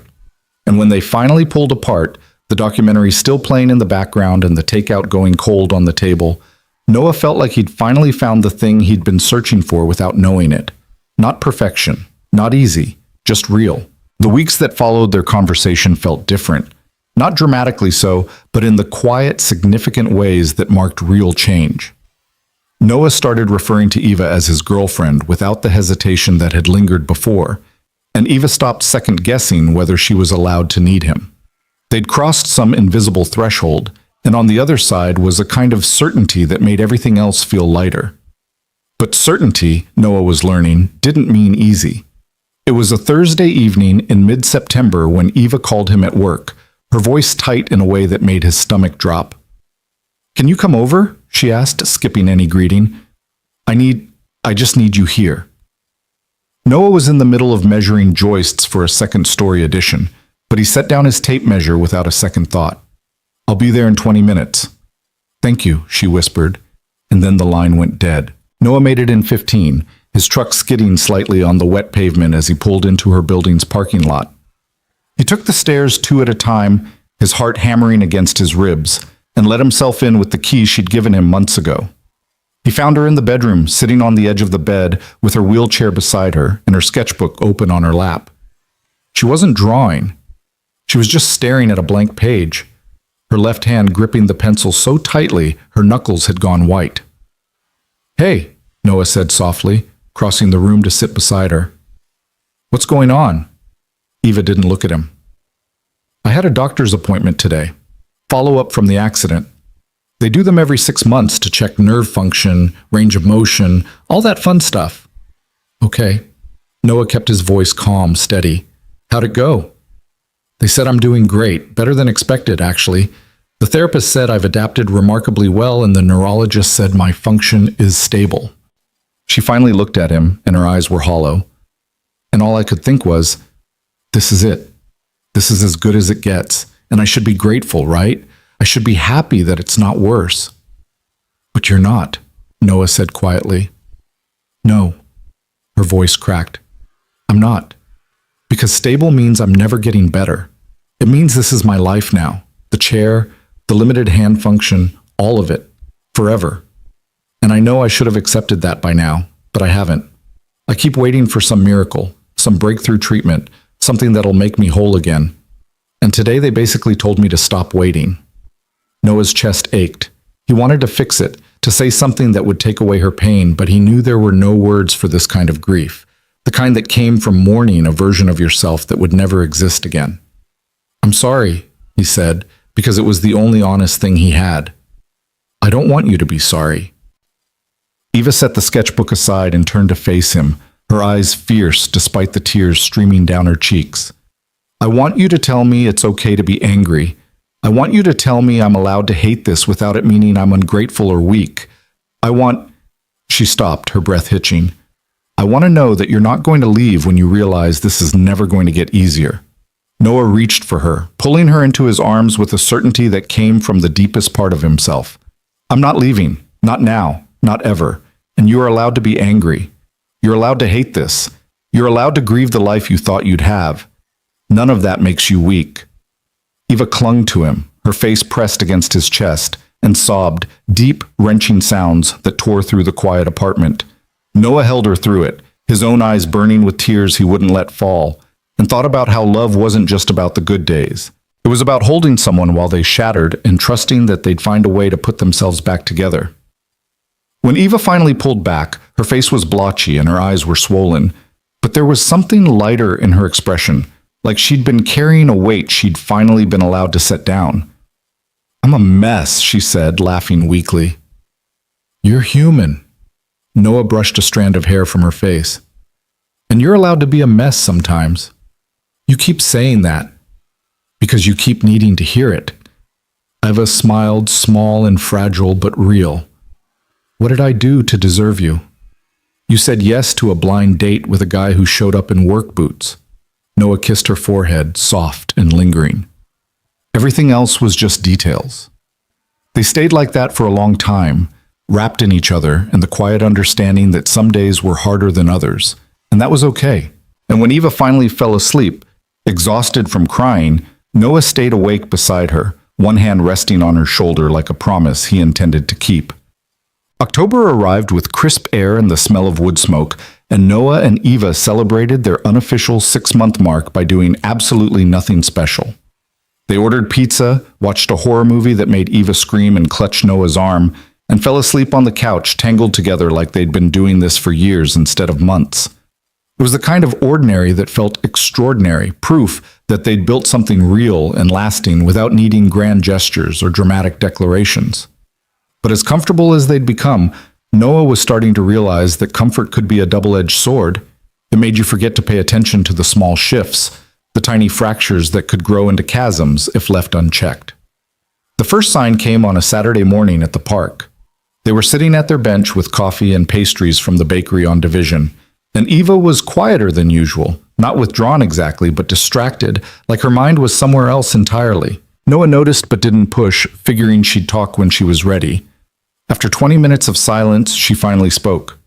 And when they finally pulled apart, the documentary still playing in the background and the takeout going cold on the table, Noah felt like he'd finally found the thing he'd been searching for without knowing it. Not perfection, not easy, just real. The weeks that followed their conversation felt different. Not dramatically so, but in the quiet, significant ways that marked real change. Noah started referring to Eva as his girlfriend without the hesitation that had lingered before, and Eva stopped second-guessing whether she was allowed to need him. They'd crossed some invisible threshold, and on the other side was a kind of certainty that made everything else feel lighter. But certainty, Noah was learning, didn't mean easy. It was a Thursday evening in mid-September when Eva called him at work, her voice tight in a way that made his stomach drop. "Can you come over?" she asked, skipping any greeting. I just need you here." Noah was in the middle of measuring joists for a second-story addition, but he set down his tape measure without a second thought. "I'll be there in 20 minutes. "Thank you," she whispered, and then the line went dead. Noah made it in 15, his truck skidding slightly on the wet pavement as he pulled into her building's parking lot. He took the stairs 2 at a time, his heart hammering against his ribs, and let himself in with the key she'd given him months ago. He found her in the bedroom, sitting on the edge of the bed with her wheelchair beside her and her sketchbook open on her lap. She wasn't drawing. She was just staring at a blank page, her left hand gripping the pencil so tightly her knuckles had gone white. "Hey," Noah said softly, crossing the room to sit beside her. "What's going on?" Eva didn't look at him. "I had a doctor's appointment today. Follow-up from the accident. They do them every 6 months to check nerve function, range of motion, all that fun stuff." "Okay." Noah kept his voice calm, steady. "How'd it go?" "They said I'm doing great, better than expected, actually. The therapist said I've adapted remarkably well, and the neurologist said my function is stable." She finally looked at him, and her eyes were hollow. And all I could think was, this is it. This is as good as it gets, and I should be grateful, right? I should be happy that it's not worse. "But you're not," Noah said quietly. "No." Her voice cracked. "I'm not. Because stable means I'm never getting better. It means this is my life now. The chair, the limited hand function, all of it. Forever. And I know I should have accepted that by now, but I haven't. I keep waiting for some miracle, some breakthrough treatment, something that'll make me whole again. And today they basically told me to stop waiting." Noah's chest ached. He wanted to fix it, to say something that would take away her pain, but he knew there were no words for this kind of grief, the kind that came from mourning a version of yourself that would never exist again. "I'm sorry," he said, because it was the only honest thing he had. "I don't want you to be sorry." Eva set the sketchbook aside and turned to face him, her eyes fierce despite the tears streaming down her cheeks. "I want you to tell me it's okay to be angry. I want you to tell me I'm allowed to hate this without it meaning I'm ungrateful or weak. I want—" She stopped, her breath hitching. "I want to know that you're not going to leave when you realize this is never going to get easier." Noah reached for her, pulling her into his arms with a certainty that came from the deepest part of himself. "I'm not leaving. Not now. Not ever. And you are allowed to be angry. You're allowed to hate this. You're allowed to grieve the life you thought you'd have. None of that makes you weak." Eva clung to him, her face pressed against his chest, and sobbed, deep, wrenching sounds that tore through the quiet apartment. Noah held her through it, his own eyes burning with tears he wouldn't let fall, and thought about how love wasn't just about the good days. It was about holding someone while they shattered and trusting that they'd find a way to put themselves back together. When Eva finally pulled back, her face was blotchy and her eyes were swollen, but there was something lighter in her expression, like she'd been carrying a weight she'd finally been allowed to set down. "I'm a mess," she said, laughing weakly. "You're human." Noah brushed a strand of hair from her face. "And you're allowed to be a mess sometimes. You keep saying that, because you keep needing to hear it." Eva smiled, small and fragile but real. "What did I do to deserve you? You said yes to a blind date with a guy who showed up in work boots." Noah kissed her forehead, soft and lingering. Everything else was just details. They stayed like that for a long time, wrapped in each other and the quiet understanding that some days were harder than others, and that was okay. And when Eva finally fell asleep, exhausted from crying, Noah stayed awake beside her, one hand resting on her shoulder like a promise he intended to keep. October arrived with crisp air and the smell of wood smoke, and Noah and Eva celebrated their unofficial 6-month mark by doing absolutely nothing special. They ordered pizza, watched a horror movie that made Eva scream and clutch Noah's arm, and fell asleep on the couch tangled together like they'd been doing this for years instead of months. It was the kind of ordinary that felt extraordinary, proof that they'd built something real and lasting without needing grand gestures or dramatic declarations. But as comfortable as they'd become, Noah was starting to realize that comfort could be a double-edged sword. It made you forget to pay attention to the small shifts, the tiny fractures that could grow into chasms if left unchecked. The first sign came on a Saturday morning at the park. They were sitting at their bench with coffee and pastries from the bakery on Division, and Eva was quieter than usual, not withdrawn exactly, but distracted, like her mind was somewhere else entirely. Noah noticed but didn't push, figuring she'd talk when she was ready. After 20 minutes of silence, she finally spoke.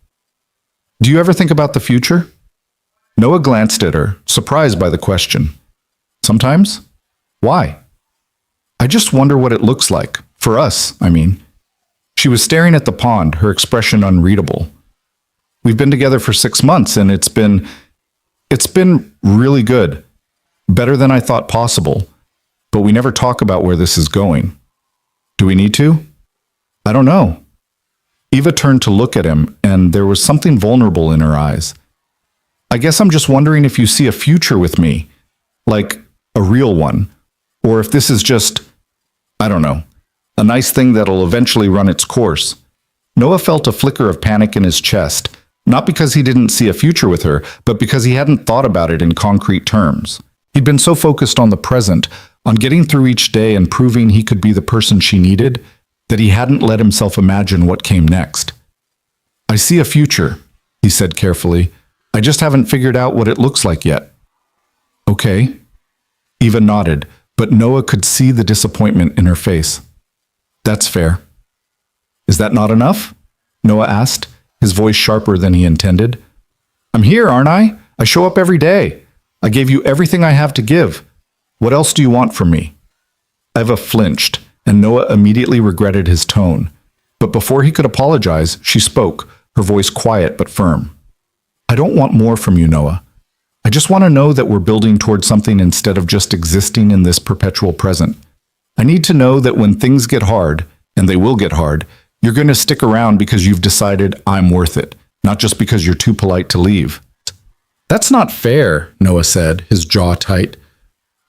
"Do you ever think about the future?" Noah glanced at her, surprised by the question. "Sometimes? Why?" "I just wonder what it looks like. For us, I mean." She was staring at the pond, her expression unreadable. "We've been together for 6 months, and it's been really good. Better than I thought possible. But we never talk about where this is going. Do we need to?" "I don't know." Eva turned to look at him, and there was something vulnerable in her eyes. "I guess I'm just wondering if you see a future with me, like a real one, or if this is just, I don't know, a nice thing that'll eventually run its course." Noah felt a flicker of panic in his chest, not because he didn't see a future with her, but because he hadn't thought about it in concrete terms. He'd been so focused on the present, on getting through each day and proving he could be the person she needed, that he hadn't let himself imagine what came next. "I see a future," he said carefully. "I just haven't figured out what it looks like yet." "Okay." Eva nodded, but Noah could see the disappointment in her face. "That's fair." "Is that not enough?" Noah asked, his voice sharper than he intended. "I'm here, aren't I? I show up every day. I gave you everything I have to give. What else do you want from me?" Eva flinched, and Noah immediately regretted his tone. But before he could apologize, she spoke, her voice quiet but firm. "I don't want more from you, Noah. I just want to know that we're building towards something instead of just existing in this perpetual present. I need to know that when things get hard, and they will get hard, you're going to stick around because you've decided I'm worth it, not just because you're too polite to leave." "That's not fair," Noah said, his jaw tight.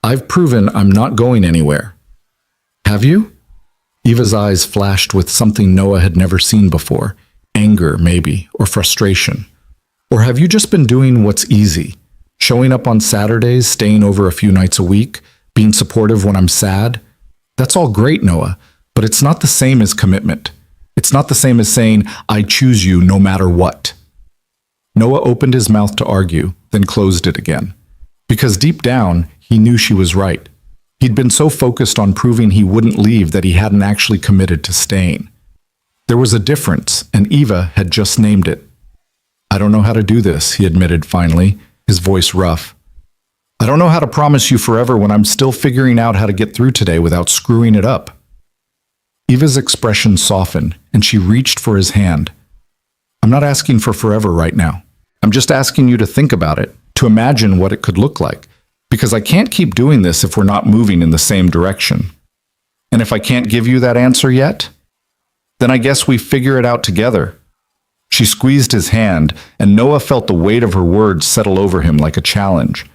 "I've proven I'm not going anywhere." "Have you?" Eva's eyes flashed with something Noah had never seen before. Anger, maybe, or frustration. "Or have you just been doing what's easy? Showing up on Saturdays, staying over a few nights a week, being supportive when I'm sad? That's all great, Noah, but it's not the same as commitment. It's not the same as saying, I choose you no matter what." Noah opened his mouth to argue, then closed it again. Because deep down, he knew she was right. He'd been so focused on proving he wouldn't leave that he hadn't actually committed to staying. There was a difference, and Eva had just named it. "I don't know how to do this," he admitted finally, his voice rough. "I don't know how to promise you forever when I'm still figuring out how to get through today without screwing it up." Eva's expression softened, and she reached for his hand. "I'm not asking for forever right now. I'm just asking you to think about it, to imagine what it could look like, because I can't keep doing this if we're not moving in the same direction. And if I can't give you that answer yet, then I guess we figure it out together." She squeezed his hand, and Noah felt the weight of her words settle over him like a challenge.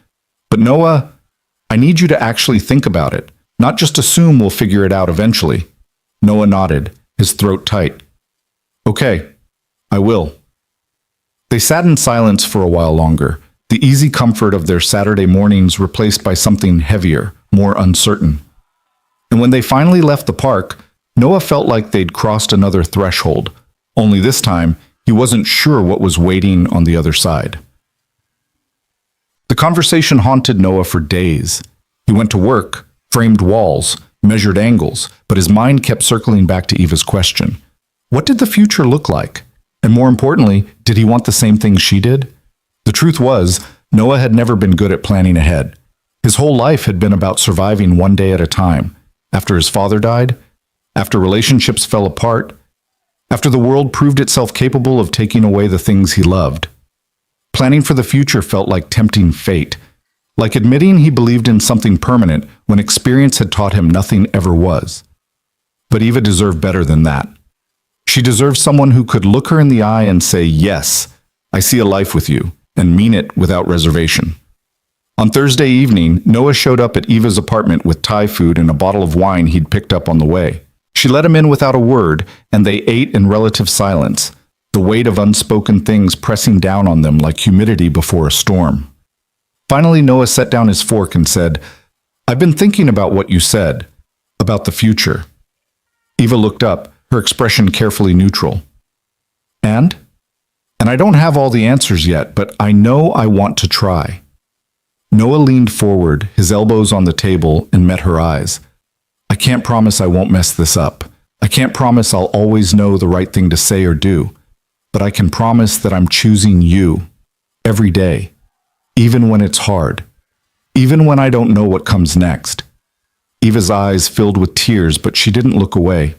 "But Noah, I need you to actually think about it, not just assume we'll figure it out eventually." Noah nodded, his throat tight. "Okay, I will." They sat in silence for a while longer, the easy comfort of their Saturday mornings replaced by something heavier, more uncertain. And when they finally left the park, Noah felt like they'd crossed another threshold, only this time he wasn't sure what was waiting on the other side. The conversation haunted Noah for days. He went to work, framed walls, measured angles, but his mind kept circling back to Eva's question. What did the future look like? And more importantly, did he want the same things she did? The truth was, Noah had never been good at planning ahead. His whole life had been about surviving one day at a time. After his father died, after relationships fell apart, after the world proved itself capable of taking away the things he loved. Planning for the future felt like tempting fate, like admitting he believed in something permanent when experience had taught him nothing ever was. But Eva deserved better than that. She deserved someone who could look her in the eye and say, "Yes, I see a life with you," and mean it without reservation. On Thursday evening, Noah showed up at Eva's apartment with Thai food and a bottle of wine he'd picked up on the way. She let him in without a word, and they ate in relative silence, the weight of unspoken things pressing down on them like humidity before a storm. Finally, Noah set down his fork and said, "I've been thinking about what you said, about the future." Eva looked up, her expression carefully neutral. And? And I don't have all the answers yet, but I know I want to try. Noah leaned forward, his elbows on the table, and met her eyes. I can't promise I won't mess this up. I can't promise I'll always know the right thing to say or do. But I can promise that I'm choosing you every day, even when it's hard, even when I don't know what comes next. Eva's eyes filled with tears, but she didn't look away.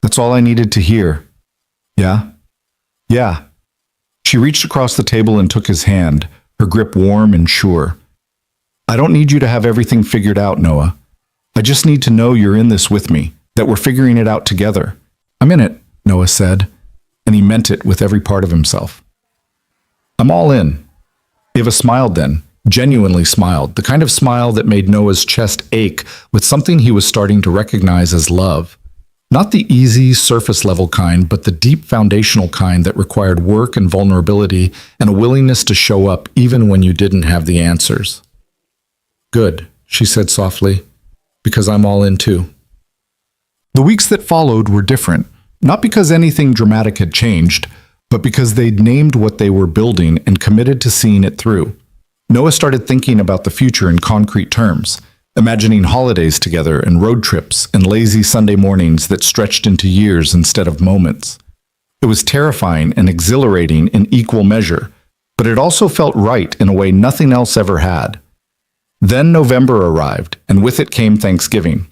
That's all I needed to hear. Yeah? Yeah. She reached across the table and took his hand, her grip warm and sure. I don't need you to have everything figured out, Noah. I just need to know you're in this with me, that we're figuring it out together. I'm in it, Noah said, and he meant it with every part of himself. I'm all in. Eva smiled then, genuinely smiled, the kind of smile that made Noah's chest ache with something he was starting to recognize as love. Not the easy, surface-level kind, but the deep foundational kind that required work and vulnerability and a willingness to show up even when you didn't have the answers. Good, she said softly, because I'm all in too. The weeks that followed were different, not because anything dramatic had changed, but because they'd named what they were building and committed to seeing it through. Noah started thinking about the future in concrete terms, imagining holidays together and road trips and lazy Sunday mornings that stretched into years instead of moments. It was terrifying and exhilarating in equal measure, but it also felt right in a way nothing else ever had. Then November arrived, and with it came Thanksgiving.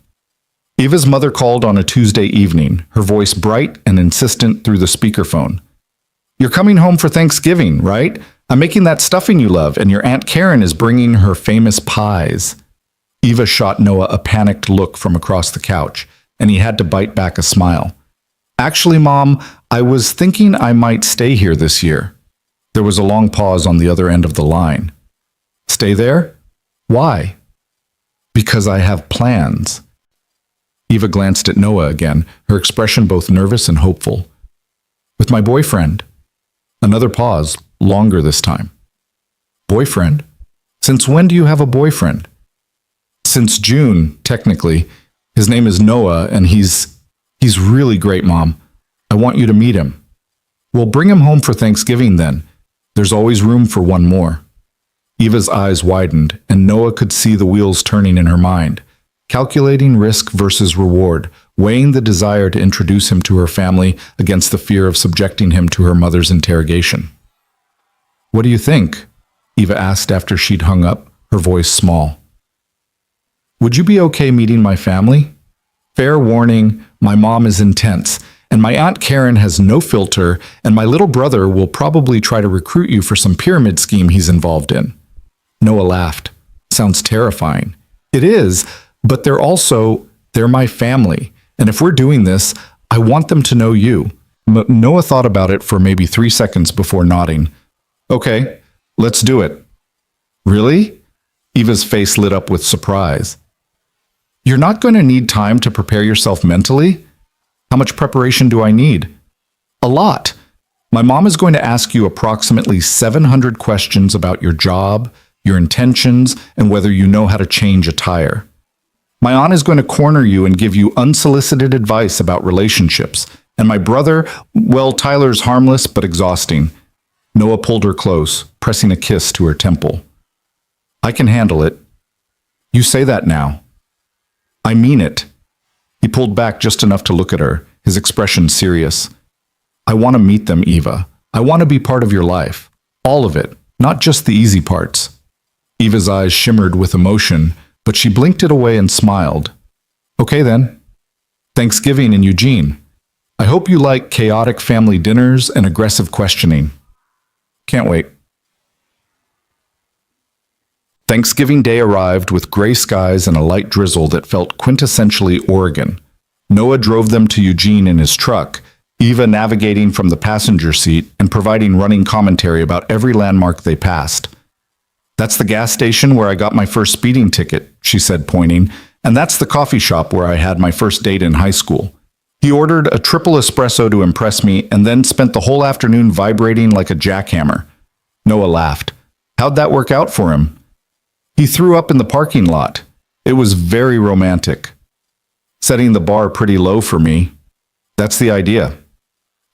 Eva's mother called on a Tuesday evening, her voice bright and insistent through the speakerphone. You're coming home for Thanksgiving, right? I'm making that stuffing you love, and your Aunt Karen is bringing her famous pies. Eva shot Noah a panicked look from across the couch, and he had to bite back a smile. Actually, Mom, I was thinking I might stay here this year. There was a long pause on the other end of the line. Stay there? Why? Because I have plans. Eva glanced at Noah again, her expression both nervous and hopeful. With my boyfriend. Another pause, longer this time. Boyfriend? Since when do you have a boyfriend? Since June, technically. His name is Noah, and he's really great, Mom. I want you to meet him. We'll bring him home for Thanksgiving then. There's always room for one more. Eva's eyes widened, and Noah could see the wheels turning in her mind, calculating risk versus reward, weighing the desire to introduce him to her family against the fear of subjecting him to her mother's interrogation. What do you think? Eva asked after she'd hung up, her voice small. Would you be okay meeting my family? Fair warning, my mom is intense, and my Aunt Karen has no filter, and my little brother will probably try to recruit you for some pyramid scheme he's involved in. Noah laughed. Sounds terrifying. It is, but they're my family, and if we're doing this, I want them to know you. Noah thought about it for maybe 3 seconds before nodding. Okay, let's do it. Really? Eva's face lit up with surprise. You're not going to need time to prepare yourself mentally? How much preparation do I need? A lot. My mom is going to ask you approximately 700 questions about your job, your intentions, and whether you know how to change a tire. My aunt is going to corner you and give you unsolicited advice about relationships. And my brother, well, Tyler's harmless but exhausting. Noah pulled her close, pressing a kiss to her temple. I can handle it. You say that now. I mean it. He pulled back just enough to look at her, his expression serious. I want to meet them, Eva. I want to be part of your life. All of it, not just the easy parts. Eva's eyes shimmered with emotion, but she blinked it away and smiled. Okay then. Thanksgiving in Eugene. I hope you like chaotic family dinners and aggressive questioning. Can't wait. Thanksgiving Day arrived with gray skies and a light drizzle that felt quintessentially Oregon. Noah drove them to Eugene in his truck, Eva navigating from the passenger seat and providing running commentary about every landmark they passed. That's the gas station where I got my first speeding ticket, she said, pointing, and that's the coffee shop where I had my first date in high school. He ordered a triple espresso to impress me and then spent the whole afternoon vibrating like a jackhammer. Noah laughed. How'd that work out for him? He threw up in the parking lot. It was very romantic. Setting the bar pretty low for me. That's the idea.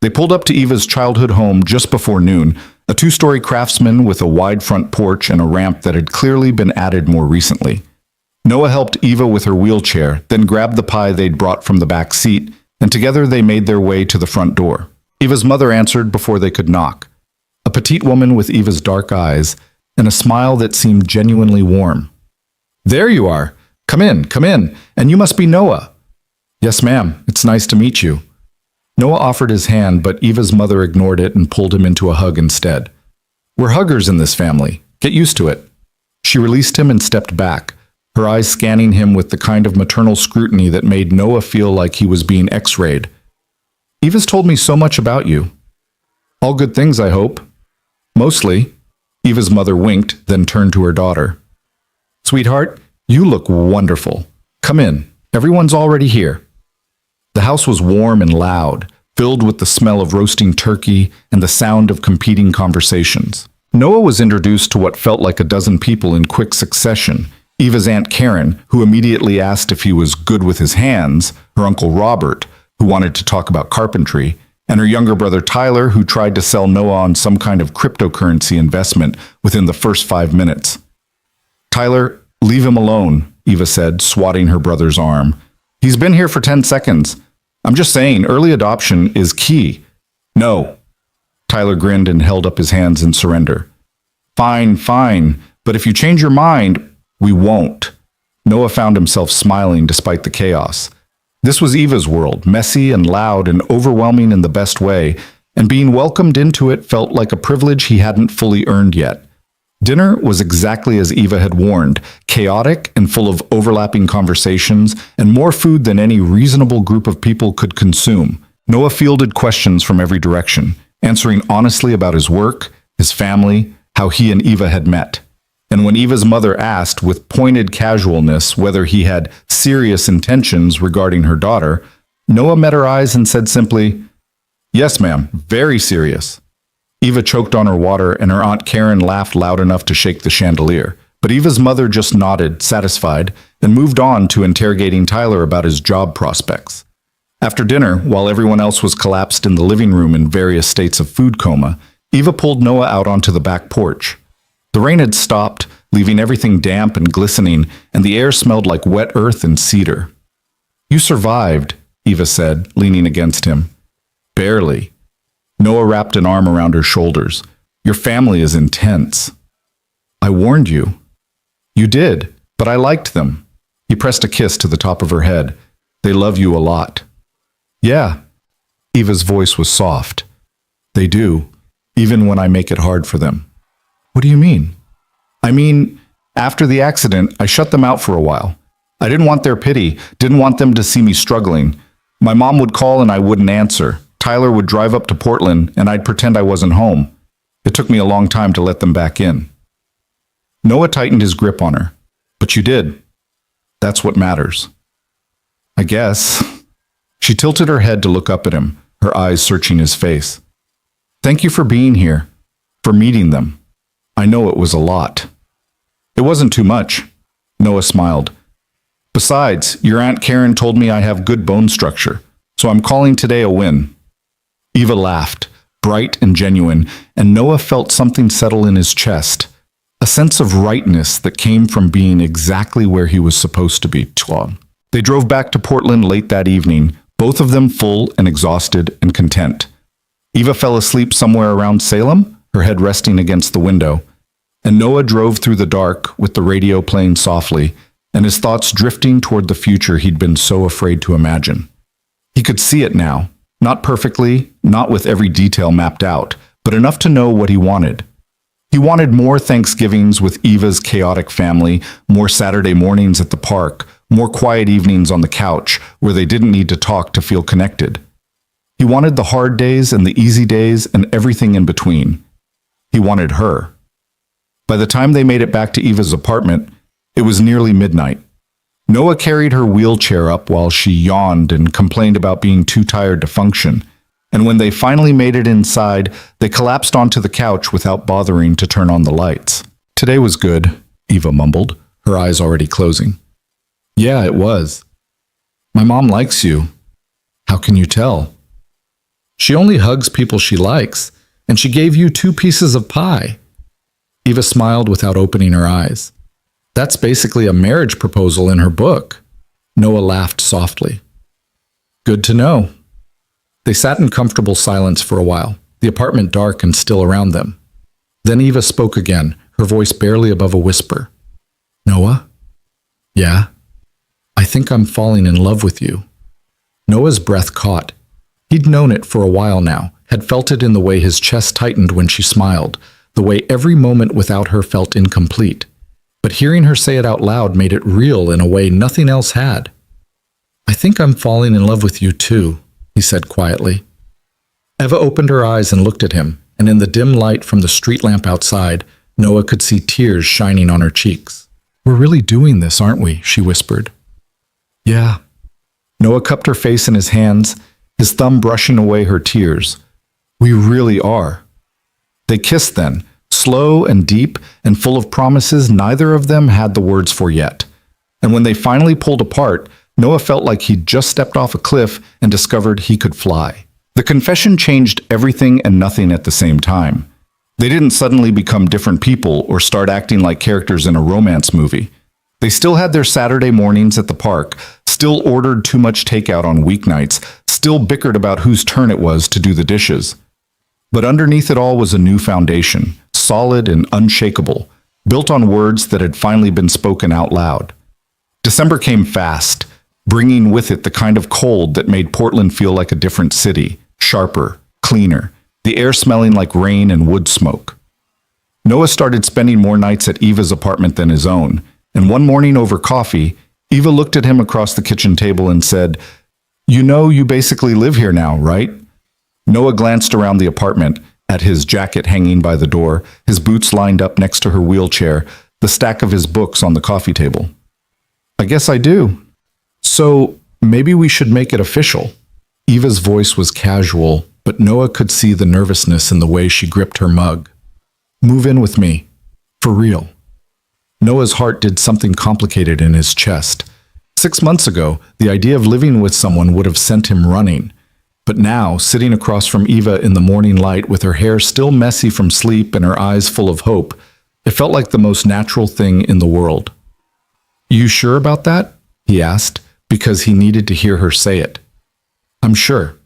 They pulled up to Eva's childhood home just before noon, a two-story craftsman with a wide front porch and a ramp that had clearly been added more recently. Noah helped Eva with her wheelchair, then grabbed the pie they'd brought from the back seat, and together they made their way to the front door. Eva's mother answered before they could knock. A petite woman with Eva's dark eyes and a smile that seemed genuinely warm. There you are. Come in, and you must be Noah. Yes, ma'am. It's nice to meet you. Noah offered his hand, but Eva's mother ignored it and pulled him into a hug instead. We're huggers in this family. Get used to it. She released him and stepped back, her eyes scanning him with the kind of maternal scrutiny that made Noah feel like he was being x-rayed. Eva's told me so much about you. All good things, I hope. Mostly. Eva's mother winked, then turned to her daughter. Sweetheart, you look wonderful. Come in. Everyone's already here. The house was warm and loud, filled with the smell of roasting turkey and the sound of competing conversations. Noah was introduced to what felt like a dozen people in quick succession. Eva's Aunt Karen, who immediately asked if he was good with his hands, her Uncle Robert, who wanted to talk about carpentry, and her younger brother Tyler, who tried to sell Noah on some kind of cryptocurrency investment within the first 5 minutes. Tyler, leave him alone, Eva said, swatting her brother's arm. He's been here for 10 seconds. I'm just saying, early adoption is key. No. Tyler grinned and held up his hands in surrender. Fine, but if you change your mind, we won't. Noah found himself smiling despite the chaos. This was Eva's world, messy and loud and overwhelming in the best way, and being welcomed into it felt like a privilege he hadn't fully earned yet. Dinner was exactly as Eva had warned, chaotic and full of overlapping conversations, and more food than any reasonable group of people could consume. Noah fielded questions from every direction, answering honestly about his work, his family, how he and Eva had met. And when Eva's mother asked with pointed casualness whether he had serious intentions regarding her daughter, Noah met her eyes and said simply, "Yes, ma'am, very serious." Eva choked on her water and her Aunt Karen laughed loud enough to shake the chandelier. But Eva's mother just nodded, satisfied, and moved on to interrogating Tyler about his job prospects. After dinner, while everyone else was collapsed in the living room in various states of food coma, Eva pulled Noah out onto the back porch. The rain had stopped, leaving everything damp and glistening, and the air smelled like wet earth and cedar. You survived, Eva said, leaning against him. Barely. Noah wrapped an arm around her shoulders. Your family is intense. I warned you. You did, but I liked them. He pressed a kiss to the top of her head. They love you a lot. Yeah. Eva's voice was soft. They do, even when I make it hard for them. What do you mean? I mean, after the accident, I shut them out for a while. I didn't want their pity, didn't want them to see me struggling. My mom would call and I wouldn't answer. Tyler would drive up to Portland and I'd pretend I wasn't home. It took me a long time to let them back in. Noah tightened his grip on her. But you did. That's what matters. I guess. She tilted her head to look up at him, her eyes searching his face. Thank you for being here, for meeting them. I know it was a lot. It wasn't too much. Noah smiled. Besides, your Aunt Karen told me I have good bone structure, so I'm calling today a win. Eva laughed, bright and genuine, and Noah felt something settle in his chest, a sense of rightness that came from being exactly where he was supposed to be. They drove back to Portland late that evening, both of them full and exhausted and content. Eva fell asleep somewhere around Salem, her head resting against the window, and Noah drove through the dark with the radio playing softly and his thoughts drifting toward the future he'd been so afraid to imagine. He could see it now, not perfectly, not with every detail mapped out, but enough to know what he wanted. He wanted more Thanksgivings with Eva's chaotic family, more Saturday mornings at the park, more quiet evenings on the couch where they didn't need to talk to feel connected. He wanted the hard days and the easy days and everything in between. He wanted her. By the time they made it back to Eva's apartment, it was nearly midnight. Noah carried her wheelchair up while she yawned and complained about being too tired to function. And when they finally made it inside, they collapsed onto the couch without bothering to turn on the lights. Today was good, Eva mumbled, her eyes already closing. Yeah, it was. My mom likes you. How can you tell? She only hugs people she likes, and she gave you 2 pieces of pie. Eva smiled without opening her eyes. That's basically a marriage proposal in her book. Noah laughed softly. Good to know. They sat in comfortable silence for a while, the apartment dark and still around them. Then Eva spoke again, her voice barely above a whisper. Noah? Yeah? I think I'm falling in love with you. Noah's breath caught. He'd known it for a while now, had felt it in the way his chest tightened when she smiled, the way every moment without her felt incomplete. But hearing her say it out loud made it real in a way nothing else had. I think I'm falling in love with you too, he said quietly. Eva opened her eyes and looked at him, and in the dim light from the street lamp outside, Noah could see tears shining on her cheeks. We're really doing this, aren't we? She whispered. Yeah. Noah cupped her face in his hands, his thumb brushing away her tears. We really are. They kissed then, slow and deep and full of promises neither of them had the words for yet. And when they finally pulled apart, Noah felt like he'd just stepped off a cliff and discovered he could fly. The confession changed everything and nothing at the same time. They didn't suddenly become different people or start acting like characters in a romance movie. They still had their Saturday mornings at the park, still ordered too much takeout on weeknights, still bickered about whose turn it was to do the dishes. But underneath it all was a new foundation, solid and unshakable, built on words that had finally been spoken out loud. December came fast, bringing with it the kind of cold that made Portland feel like a different city, sharper, cleaner, the air smelling like rain and wood smoke. Noah started spending more nights at Eva's apartment than his own, and one morning over coffee, Eva looked at him across the kitchen table and said, You know you basically live here now, right? Noah glanced around the apartment, at his jacket hanging by the door, his boots lined up next to her wheelchair, the stack of his books on the coffee table. I guess I do. So maybe we should make it official. Eva's voice was casual, but Noah could see the nervousness in the way she gripped her mug. Move in with me. For real. Noah's heart did something complicated in his chest. 6 months ago, the idea of living with someone would have sent him running. But now, sitting across from Eva in the morning light with her hair still messy from sleep and her eyes full of hope, it felt like the most natural thing in the world. You sure about that? He asked, because he needed to hear her say it. I'm sure.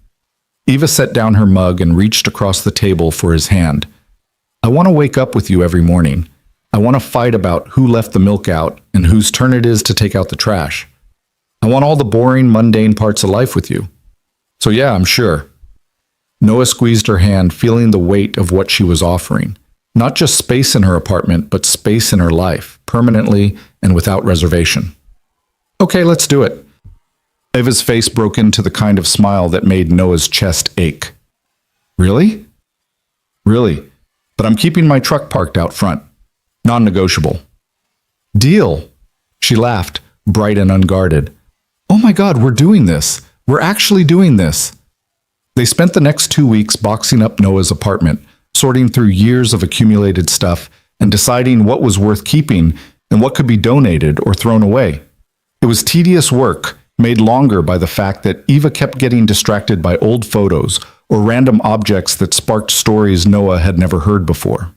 Eva set down her mug and reached across the table for his hand. I want to wake up with you every morning. I want to fight about who left the milk out and whose turn it is to take out the trash. I want all the boring, mundane parts of life with you. So yeah, I'm sure. Noah squeezed her hand, feeling the weight of what she was offering. Not just space in her apartment, but space in her life, permanently and without reservation. Okay, let's do it. Eva's face broke into the kind of smile that made Noah's chest ache. Really? Really. But I'm keeping my truck parked out front. Non-negotiable. Deal. She laughed, bright and unguarded. Oh my God, we're doing this. We're actually doing this. They spent the next 2 weeks boxing up Noah's apartment, sorting through years of accumulated stuff and deciding what was worth keeping and what could be donated or thrown away. It was tedious work, made longer by the fact that Eva kept getting distracted by old photos or random objects that sparked stories Noah had never heard before.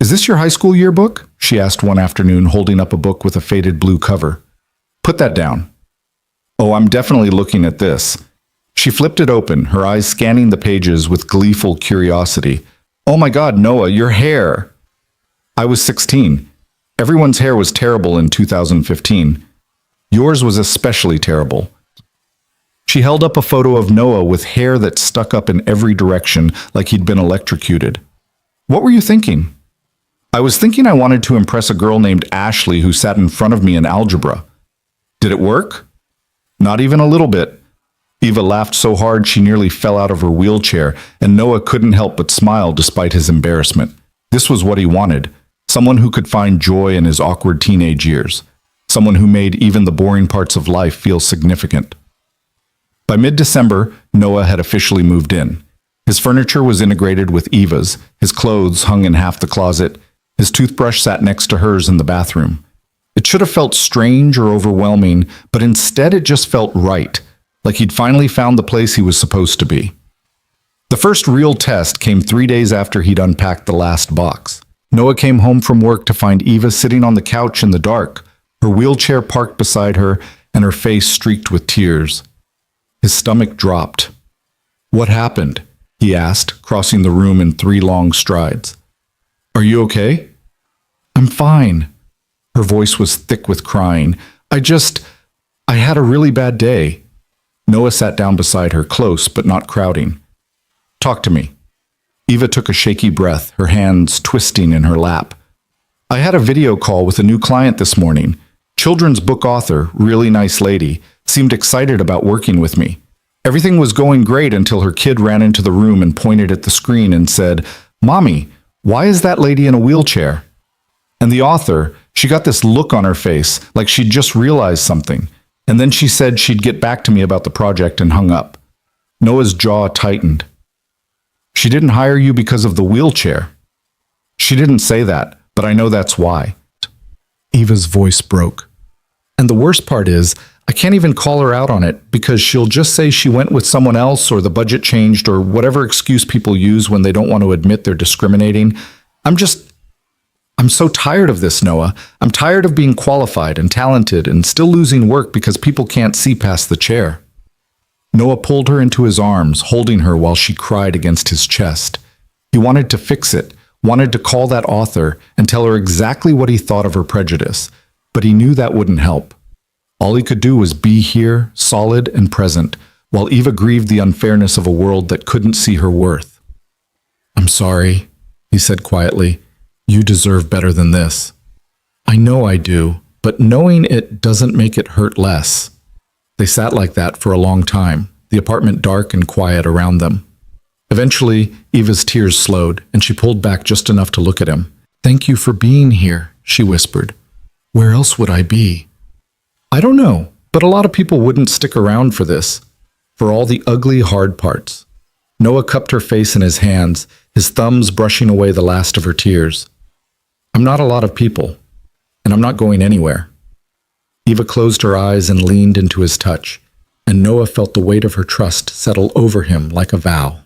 Is this your high school yearbook? She asked one afternoon, holding up a book with a faded blue cover. Put that down. Oh, I'm definitely looking at this. She flipped it open, her eyes scanning the pages with gleeful curiosity. Oh my God, Noah, your hair! I was 16. Everyone's hair was terrible in 2015. Yours was especially terrible. She held up a photo of Noah with hair that stuck up in every direction like he'd been electrocuted. What were you thinking? I was thinking I wanted to impress a girl named Ashley who sat in front of me in algebra. Did it work? Not even a little bit. Eva laughed so hard she nearly fell out of her wheelchair, and Noah couldn't help but smile despite his embarrassment. This was what he wanted. someone who could find joy in his awkward teenage years, someone who made even the boring parts of life feel significant. By mid-December, Noah had officially moved in. His furniture was integrated with Eva's, his clothes hung in half the closet, his toothbrush sat next to hers in the bathroom. It should have felt strange or overwhelming, but instead it just felt right, like he'd finally found the place he was supposed to be. The first real test came 3 days after he'd unpacked the last box. Noah came home from work to find Eva sitting on the couch in the dark, her wheelchair parked beside her, and her face streaked with tears. His stomach dropped. "What happened?" he asked, crossing the room in 3 long strides. "Are you okay?" "I'm fine." Her voice was thick with crying. I had a really bad day." Noah sat down beside her, close but not crowding. "Talk to me." Eva took a shaky breath, her hands twisting in her lap. "I had a video call with a new client this morning. Children's book author, really nice lady, seemed excited about working with me. Everything was going great until her kid ran into the room and pointed at the screen and said, 'Mommy, why is that lady in a wheelchair?' And the author, she got this look on her face, like she'd just realized something. And then she said she'd get back to me about the project and hung up." Noah's jaw tightened. "She didn't hire you because of the wheelchair." "She didn't say that, but I know that's why." Eva's voice broke. "And the worst part is, I can't even call her out on it because she'll just say she went with someone else or the budget changed or whatever excuse people use when they don't want to admit they're discriminating. I'm so tired of this, Noah. I'm tired of being qualified and talented and still losing work because people can't see past the chair." Noah pulled her into his arms, holding her while she cried against his chest. He wanted to fix it, wanted to call that author and tell her exactly what he thought of her prejudice, but he knew that wouldn't help. All he could do was be here, solid and present, while Eva grieved the unfairness of a world that couldn't see her worth. "I'm sorry," he said quietly. "You deserve better than this." "I know I do, but knowing it doesn't make it hurt less." They sat like that for a long time, the apartment dark and quiet around them. Eventually, Eva's tears slowed, and she pulled back just enough to look at him. "Thank you for being here," she whispered. "Where else would I be?" "I don't know, but a lot of people wouldn't stick around for this, for all the ugly, hard parts." Noah cupped her face in his hands, his thumbs brushing away the last of her tears. "I'm not a lot of people, and I'm not going anywhere." Eva closed her eyes and leaned into his touch, and Noah felt the weight of her trust settle over him like a vow.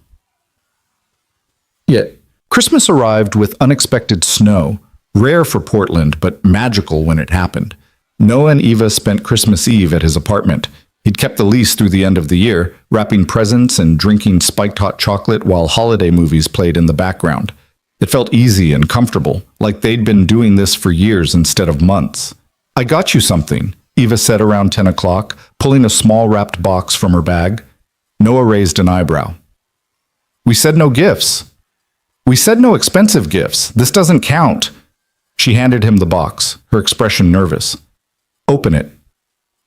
Yet, Christmas arrived with unexpected snow, rare for Portland, but magical when it happened. Noah and Eva spent Christmas Eve at his apartment. He'd kept the lease through the end of the year, wrapping presents and drinking spiked hot chocolate while holiday movies played in the background. It felt easy and comfortable, like they'd been doing this for years instead of months. "I got you something," Eva said around 10 o'clock, pulling a small wrapped box from her bag. Noah raised an eyebrow. "We said no gifts." "We said no expensive gifts. This doesn't count." She handed him the box, her expression nervous. "Open it."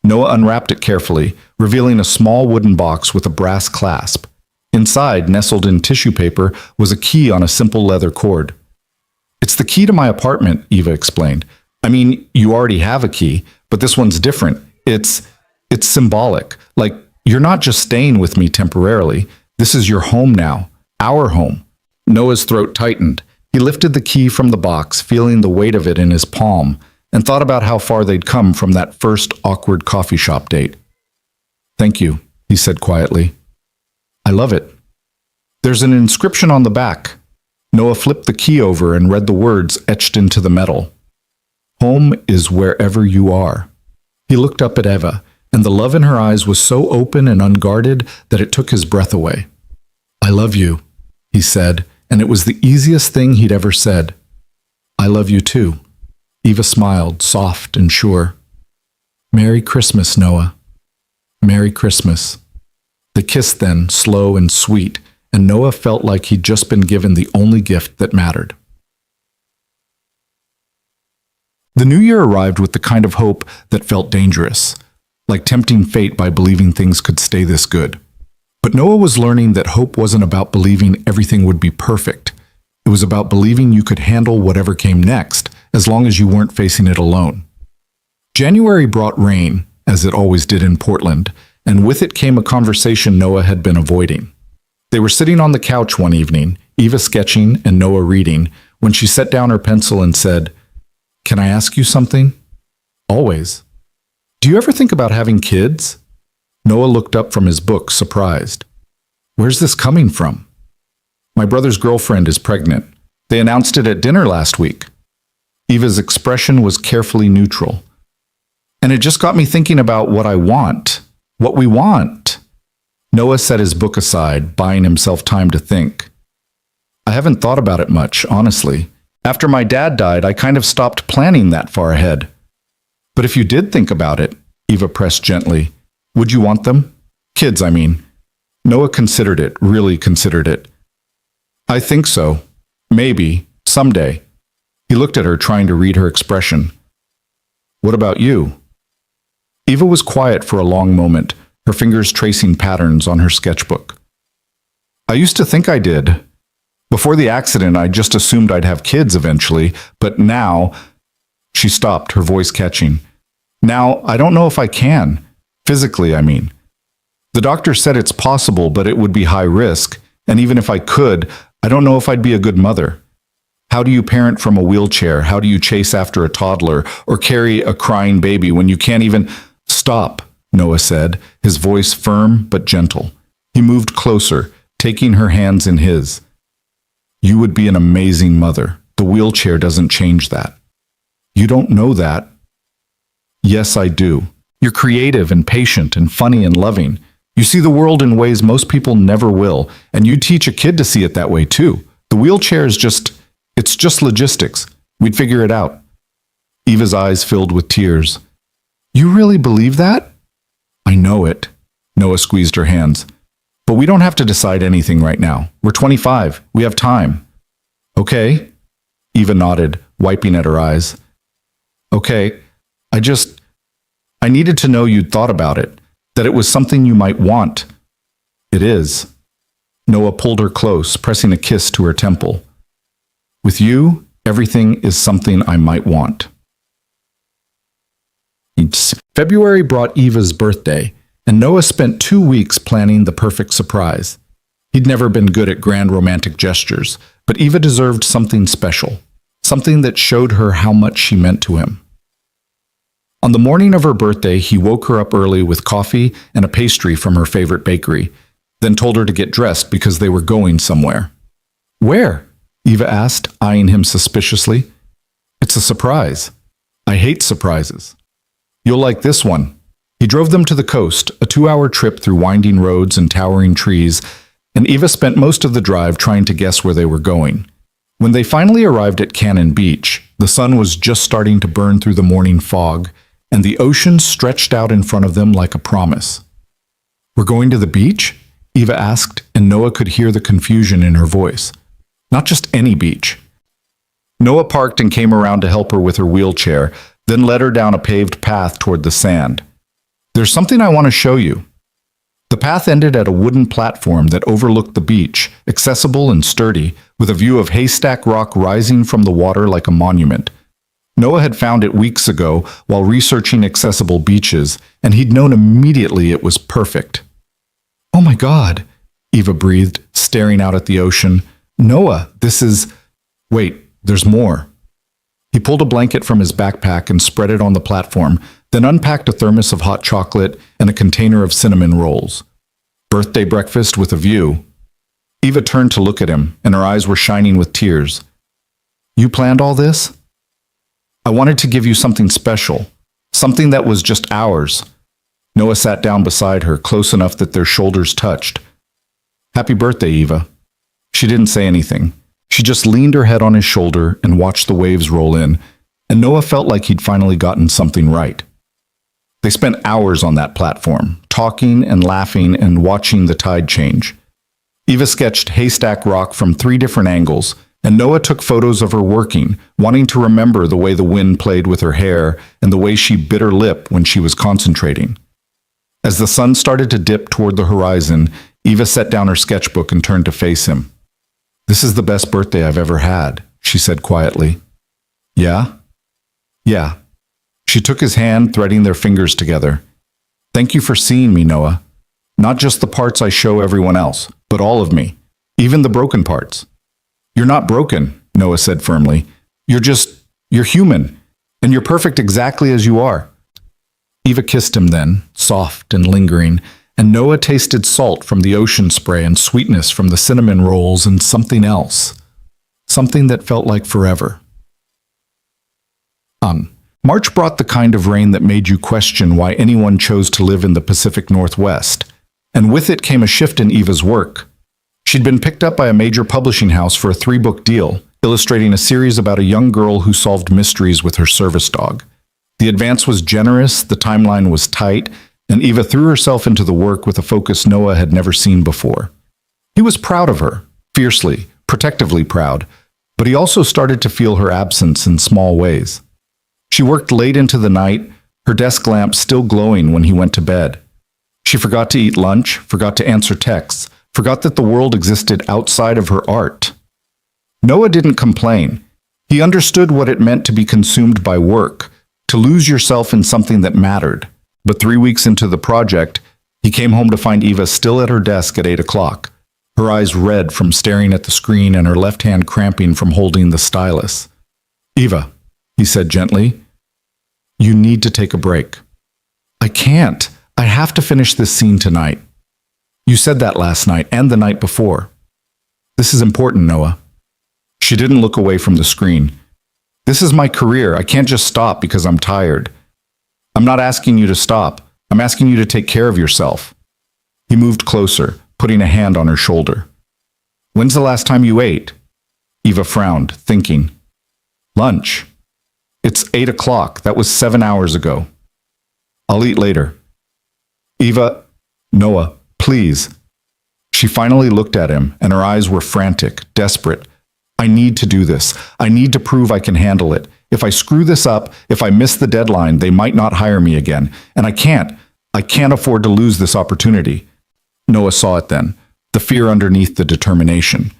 Noah unwrapped it carefully, revealing a small wooden box with a brass clasp. Inside, nestled in tissue paper, was a key on a simple leather cord. "It's the key to my apartment," Eva explained. "I mean, you already have a key, but this one's different. It's symbolic. Like, you're not just staying with me temporarily. This is your home now. Our home." Noah's throat tightened. He lifted the key from the box, feeling the weight of it in his palm, and thought about how far they'd come from that first awkward coffee shop date. "Thank you," he said quietly. "I love it." "There's an inscription on the back." Noah flipped the key over and read the words etched into the metal. "Home is wherever you are." He looked up at Eva, and the love in her eyes was so open and unguarded that it took his breath away. "I love you," he said, and it was the easiest thing he'd ever said. "I love you too." Eva smiled, soft and sure. "Merry Christmas, Noah." "Merry Christmas." They kissed then, slow and sweet, and Noah felt like he'd just been given the only gift that mattered. The new year arrived with the kind of hope that felt dangerous, like tempting fate by believing things could stay this good. But Noah was learning that hope wasn't about believing everything would be perfect. It was about believing you could handle whatever came next, as long as you weren't facing it alone. January brought rain, as it always did in Portland, and with it came a conversation Noah had been avoiding. They were sitting on the couch one evening, Eva sketching and Noah reading, when she set down her pencil and said, "Can I ask you something?" "Always." "Do you ever think about having kids?" Noah looked up from his book, surprised. "Where's this coming from?" "My brother's girlfriend is pregnant. They announced it at dinner last week." Eva's expression was carefully neutral. "And it just got me thinking about what I want. What we want." Noah set his book aside, buying himself time to think. "I haven't thought about it much, honestly. After my dad died, I kind of stopped planning that far ahead." "But if you did think about it," Eva pressed gently, "would you want them? Kids, I mean." Noah considered it, really considered it. "I think so. Maybe. Someday." He looked at her, trying to read her expression. "What about you?" Eva was quiet for a long moment, her fingers tracing patterns on her sketchbook. "I used to think I did. Before the accident, I just assumed I'd have kids eventually, but now—" She stopped, her voice catching. "Now, I don't know if I can. Physically, I mean. The doctor said it's possible, but it would be high risk, and even if I could, I don't know if I'd be a good mother. How do you parent from a wheelchair? How do you chase after a toddler or carry a crying baby when you can't even—" "Stop," Noah said, his voice firm but gentle. He moved closer, taking her hands in his. "You would be an amazing mother. The wheelchair doesn't change that." "You don't know that." "Yes, I do. You're creative and patient and funny and loving. You see the world in ways most people never will, and you teach a kid to see it that way too. The wheelchair is it's just logistics. We'd figure it out." Eva's eyes filled with tears. "You really believe that?" "I know it." Noah squeezed her hands. "But we don't have to decide anything right now. We're 25. We have time." "Okay." Eva nodded, wiping at her eyes. "Okay. I needed to know you'd thought about it, that it was something you might want." "It is." Noah pulled her close, pressing a kiss to her temple. "With you, everything is something I might want." February brought Eva's birthday, and Noah spent 2 weeks planning the perfect surprise. He'd never been good at grand romantic gestures, but Eva deserved something special, something that showed her how much she meant to him. On the morning of her birthday, he woke her up early with coffee and a pastry from her favorite bakery, then told her to get dressed because they were going somewhere. "Where?" Eva asked, eyeing him suspiciously. "It's a surprise. I hate surprises." "You'll like this one." He drove them to the coast, a 2-hour trip through winding roads and towering trees, and Eva spent most of the drive trying to guess where they were going. When they finally arrived at Cannon Beach, the sun was just starting to burn through the morning fog, and the ocean stretched out in front of them like a promise. "We're going to the beach?" Eva asked, and Noah could hear the confusion in her voice. "Not just any beach." Noah parked and came around to help her with her wheelchair, then led her down a paved path toward the sand. "There's something I want to show you." The path ended at a wooden platform that overlooked the beach, accessible and sturdy, with a view of Haystack Rock rising from the water like a monument. Noah had found it weeks ago while researching accessible beaches, and he'd known immediately it was perfect. "Oh my God," Eva breathed, staring out at the ocean. "Noah, this is—" "Wait, there's more." He pulled a blanket from his backpack and spread it on the platform, then unpacked a thermos of hot chocolate and a container of cinnamon rolls. "Birthday breakfast with a view." Eva turned to look at him, and her eyes were shining with tears. "You planned all this?" "I wanted to give you something special, something that was just ours." Noah sat down beside her, close enough that their shoulders touched. "Happy birthday, Eva." She didn't say anything. She just leaned her head on his shoulder and watched the waves roll in, and Noah felt like he'd finally gotten something right. They spent hours on that platform, talking and laughing and watching the tide change. Eva sketched Haystack Rock from 3 different angles, and Noah took photos of her working, wanting to remember the way the wind played with her hair and the way she bit her lip when she was concentrating. As the sun started to dip toward the horizon, Eva set down her sketchbook and turned to face him. "This is the best birthday I've ever had," she said quietly. "Yeah?" Yeah. She took his hand, threading their fingers together. Thank you for seeing me, Noah. Not just the parts I show everyone else, but all of me. Even the broken parts. You're not broken, Noah said firmly. You're human. And you're perfect exactly as you are. Eva kissed him then, soft and lingering, and Noah tasted salt from the ocean spray and sweetness from the cinnamon rolls and something else. Something that felt like forever. March brought the kind of rain that made you question why anyone chose to live in the Pacific Northwest, and with it came a shift in Eva's work. She'd been picked up by a major publishing house for a 3-book deal, illustrating a series about a young girl who solved mysteries with her service dog. The advance was generous, the timeline was tight, and Eva threw herself into the work with a focus Noah had never seen before. He was proud of her, fiercely, protectively proud, but he also started to feel her absence in small ways. She worked late into the night, her desk lamp still glowing when he went to bed. She forgot to eat lunch, forgot to answer texts, forgot that the world existed outside of her art. Noah didn't complain. He understood what it meant to be consumed by work, to lose yourself in something that mattered. But 3 weeks into the project, he came home to find Eva still at her desk at 8 o'clock, her eyes red from staring at the screen and her left hand cramping from holding the stylus. Eva, he said gently, you need to take a break. I can't. I have to finish this scene tonight. You said that last night and the night before. This is important, Noah. She didn't look away from the screen. This is my career. I can't just stop because I'm tired. I'm not asking you to stop. I'm asking you to take care of yourself. He moved closer, putting a hand on her shoulder. When's the last time you ate? Eva frowned, thinking. Lunch. It's 8 o'clock. That was 7 hours ago. I'll eat later. Eva, Noah, please. She finally looked at him, and her eyes were frantic, desperate. I need to do this. I need to prove I can handle it. If I screw this up, if I miss the deadline, they might not hire me again. And I can't afford to lose this opportunity. Noah saw it then, the fear underneath the determination.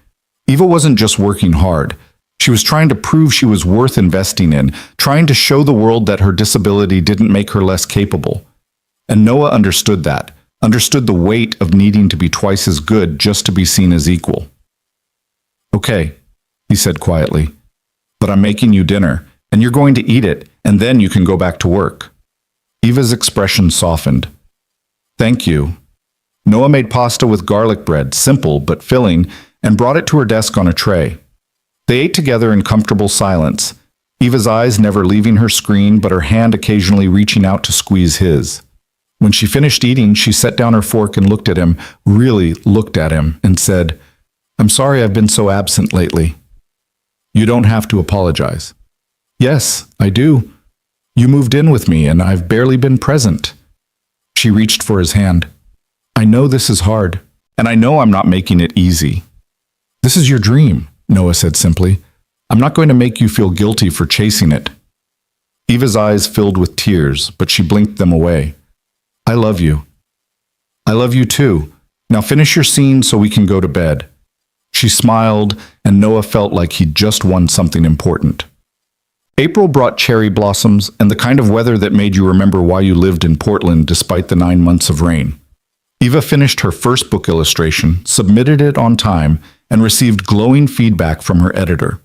Eva wasn't just working hard. She was trying to prove she was worth investing in, trying to show the world that her disability didn't make her less capable. And Noah understood that, understood the weight of needing to be twice as good just to be seen as equal. Okay, he said quietly, but I'm making you dinner, and you're going to eat it, and then you can go back to work. Eva's expression softened. Thank you. Noah made pasta with garlic bread, simple but filling, and brought it to her desk on a tray. They ate together in comfortable silence, Eva's eyes never leaving her screen but her hand occasionally reaching out to squeeze his. When she finished eating, she set down her fork and looked at him, really looked at him, and said, I'm sorry I've been so absent lately. You don't have to apologize. Yes, I do. You moved in with me and I've barely been present. She reached for his hand. I know this is hard, and I know I'm not making it easy. This is your dream, Noah said simply. I'm not going to make you feel guilty for chasing it. Eva's eyes filled with tears, but she blinked them away. I love you. I love you too. Now finish your scene so we can go to bed. She smiled, and Noah felt like he'd just won something important. April brought cherry blossoms and the kind of weather that made you remember why you lived in Portland despite the 9 months of rain. Eva finished her first book illustration, submitted it on time, and received glowing feedback from her editor.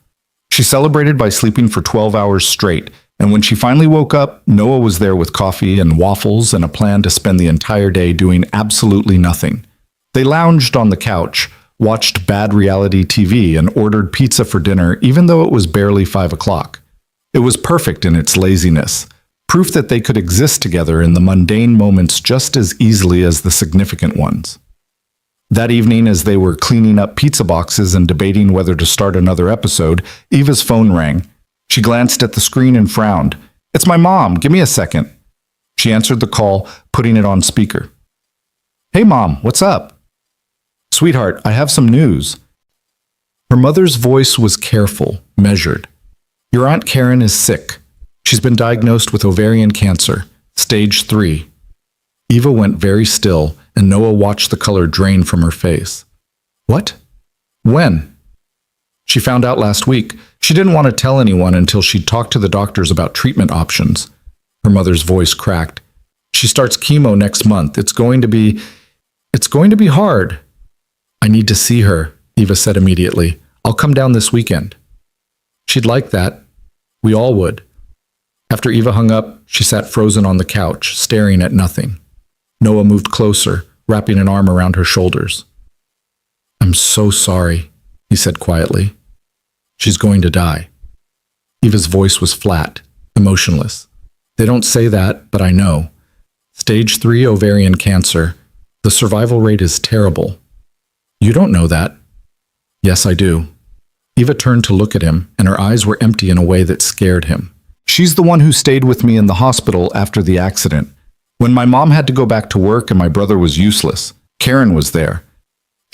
She celebrated by sleeping for 12 hours straight, and when she finally woke up, Noah was there with coffee and waffles and a plan to spend the entire day doing absolutely nothing. They lounged on the couch, watched bad reality TV, and ordered pizza for dinner even though it was barely 5 o'clock. It was perfect in its laziness, proof that they could exist together in the mundane moments just as easily as the significant ones. That evening, as they were cleaning up pizza boxes and debating whether to start another episode, Eva's phone rang. She glanced at the screen and frowned. It's my mom. Give me a second. She answered the call, putting it on speaker. Hey, Mom, what's up? Sweetheart, I have some news. Her mother's voice was careful, measured. Your Aunt Karen is sick. She's been diagnosed with ovarian cancer, stage 3. Eva went very still, and Noah watched the color drain from her face. What? When? She found out last week. She She didn't want to tell anyone until she'd talked to the doctors about treatment options. Her mother's voice cracked. She starts chemo next month. It's going to be hard. I need to see her, Eva said immediately. I'll come down this weekend. She'd like that. We all would. After Eva hung up, she sat frozen on the couch, staring at nothing. Noah moved closer, wrapping an arm around her shoulders. I'm so sorry, he said quietly. She's going to die. Eva's voice was flat, emotionless. They don't say that, but I know. Stage 3 ovarian cancer. The survival rate is terrible. You don't know that. Yes, I do. Eva turned to look at him, and her eyes were empty in a way that scared him. She's the one who stayed with me in the hospital after the accident. When my mom had to go back to work and my brother was useless, Karen was there.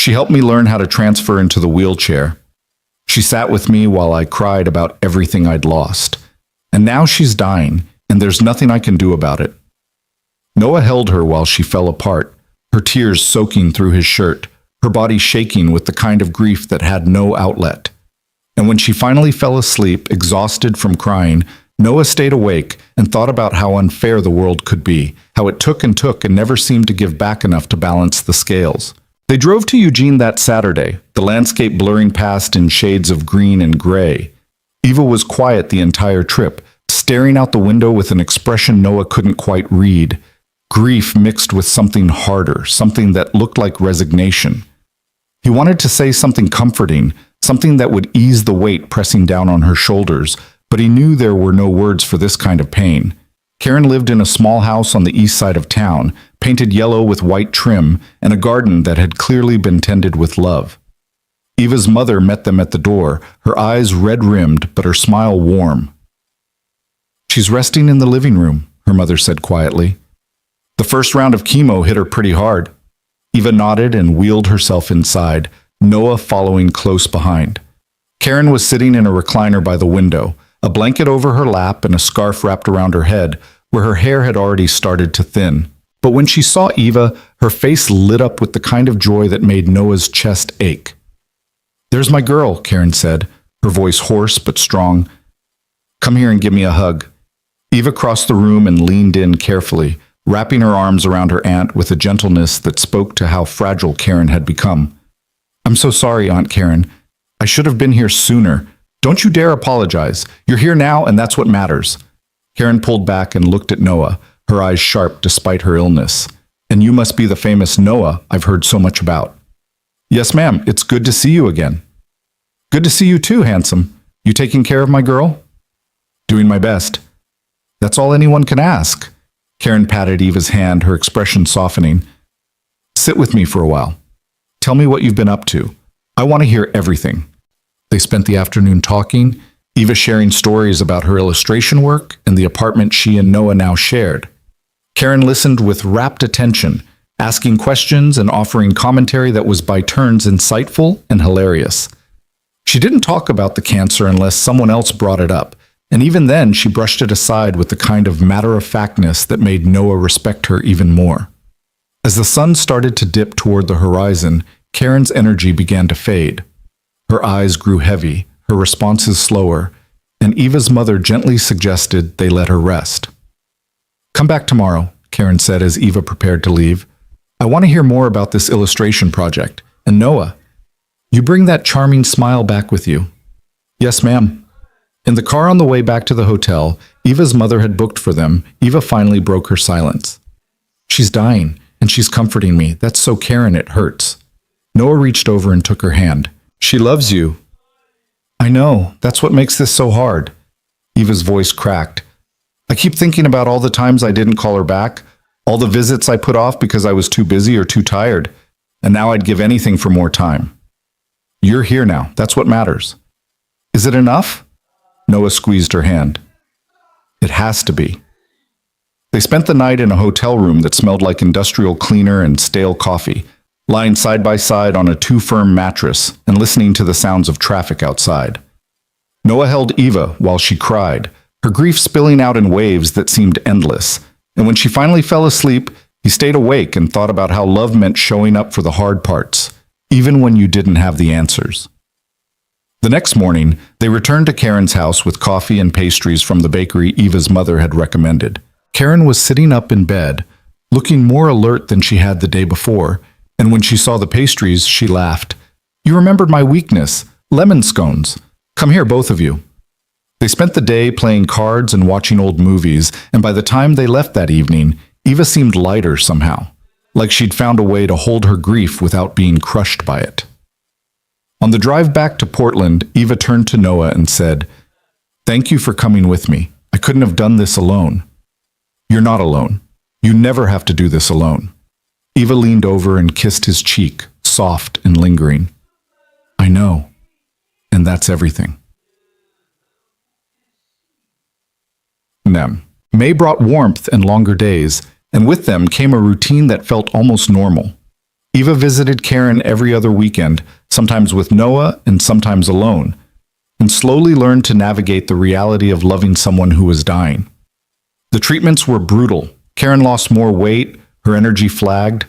She helped me learn how to transfer into the wheelchair. She sat with me while I cried about everything I'd lost. And now she's dying, and there's nothing I can do about it. Noah held her while she fell apart, her tears soaking through his shirt, her body shaking with the kind of grief that had no outlet. And when she finally fell asleep, exhausted from crying, Noah stayed awake and thought about how unfair the world could be, how it took and never seemed to give back enough to balance the scales. They drove to Eugene that Saturday, the landscape blurring past in shades of green and gray. Eva was quiet the entire trip, staring out the window with an expression Noah couldn't quite read. Grief mixed with something harder, something that looked like resignation. He wanted to say something comforting, something that would ease the weight pressing down on her shoulders, but he knew there were no words for this kind of pain. Karen lived in a small house on the east side of town, painted yellow with white trim, and a garden that had clearly been tended with love. Eva's mother met them at the door, her eyes red-rimmed but her smile warm. She's resting in the living room, her mother said quietly. The first round of chemo hit her pretty hard. Eva nodded and wheeled herself inside, Noah following close behind. Karen was sitting in a recliner by the window, a blanket over her lap and a scarf wrapped around her head, where her hair had already started to thin. But when she saw Eva, her face lit up with the kind of joy that made Noah's chest ache. There's my girl, Karen said, her voice hoarse but strong. Come here and give me a hug. Eva crossed the room and leaned in carefully, wrapping her arms around her aunt with a gentleness that spoke to how fragile Karen had become. I'm so sorry, Aunt Karen. I should have been here sooner. Don't you dare apologize. You're here now, and that's what matters. Karen pulled back and looked at Noah, her eyes sharp despite her illness. And you must be the famous Noah I've heard so much about. Yes, ma'am. It's good to see you again. Good to see you too, handsome. You taking care of my girl? Doing my best. That's all anyone can ask. Karen patted Eva's hand, her expression softening. Sit with me for a while. Tell me what you've been up to. I want to hear everything. They spent the afternoon talking, Eva sharing stories about her illustration work and the apartment she and Noah now shared. Karen listened with rapt attention, asking questions and offering commentary that was by turns insightful and hilarious. She didn't talk about the cancer unless someone else brought it up, and even then she brushed it aside with the kind of matter-of-factness that made Noah respect her even more. As the sun started to dip toward the horizon, Karen's energy began to fade. Her eyes grew heavy, her responses slower, and Eva's mother gently suggested they let her rest. Come back tomorrow, Karen said as Eva prepared to leave. I want to hear more about this illustration project. And Noah, you bring that charming smile back with you. Yes, ma'am. In the car on the way back to the hotel, Eva's mother had booked for them. Eva finally broke her silence. She's dying, and she's comforting me. That's so Karen, it hurts. Noah reached over and took her hand. She loves you. I know. That's what makes this so hard. Eva's voice cracked. I keep thinking about all the times I didn't call her back, all the visits I put off because I was too busy or too tired, and now I'd give anything for more time. You're here now. That's what matters. Is it enough? Noah squeezed her hand. It has to be. They spent the night in a hotel room that smelled like industrial cleaner and stale coffee, lying side by side on a too-firm mattress and listening to the sounds of traffic outside. Noah held Eva while she cried, her grief spilling out in waves that seemed endless, and when she finally fell asleep, he stayed awake and thought about how love meant showing up for the hard parts, even when you didn't have the answers. The next morning, they returned to Karen's house with coffee and pastries from the bakery Eva's mother had recommended. Karen was sitting up in bed, looking more alert than she had the day before, and when she saw the pastries, she laughed. "You remembered my weakness, lemon scones. Come here, both of you." They spent the day playing cards and watching old movies, and by the time they left that evening, Eva seemed lighter somehow, like she'd found a way to hold her grief without being crushed by it. On the drive back to Portland, Eva turned to Noah and said, "Thank you for coming with me. I couldn't have done this alone." "You're not alone. You never have to do this alone." Eva leaned over and kissed his cheek, soft and lingering. "I know. And that's everything." May brought warmth and longer days, and with them came a routine that felt almost normal. Eva visited Karen every other weekend, sometimes with Noah and sometimes alone, and slowly learned to navigate the reality of loving someone who was dying. The treatments were brutal. Karen lost more weight, her energy flagged,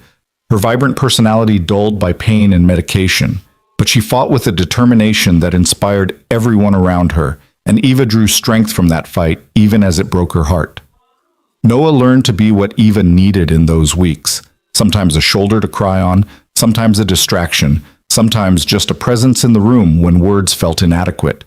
her vibrant personality dulled by pain and medication, but she fought with a determination that inspired everyone around her, and Eva drew strength from that fight, even as it broke her heart. Noah learned to be what Eva needed in those weeks, sometimes a shoulder to cry on, sometimes a distraction, sometimes just a presence in the room when words felt inadequate.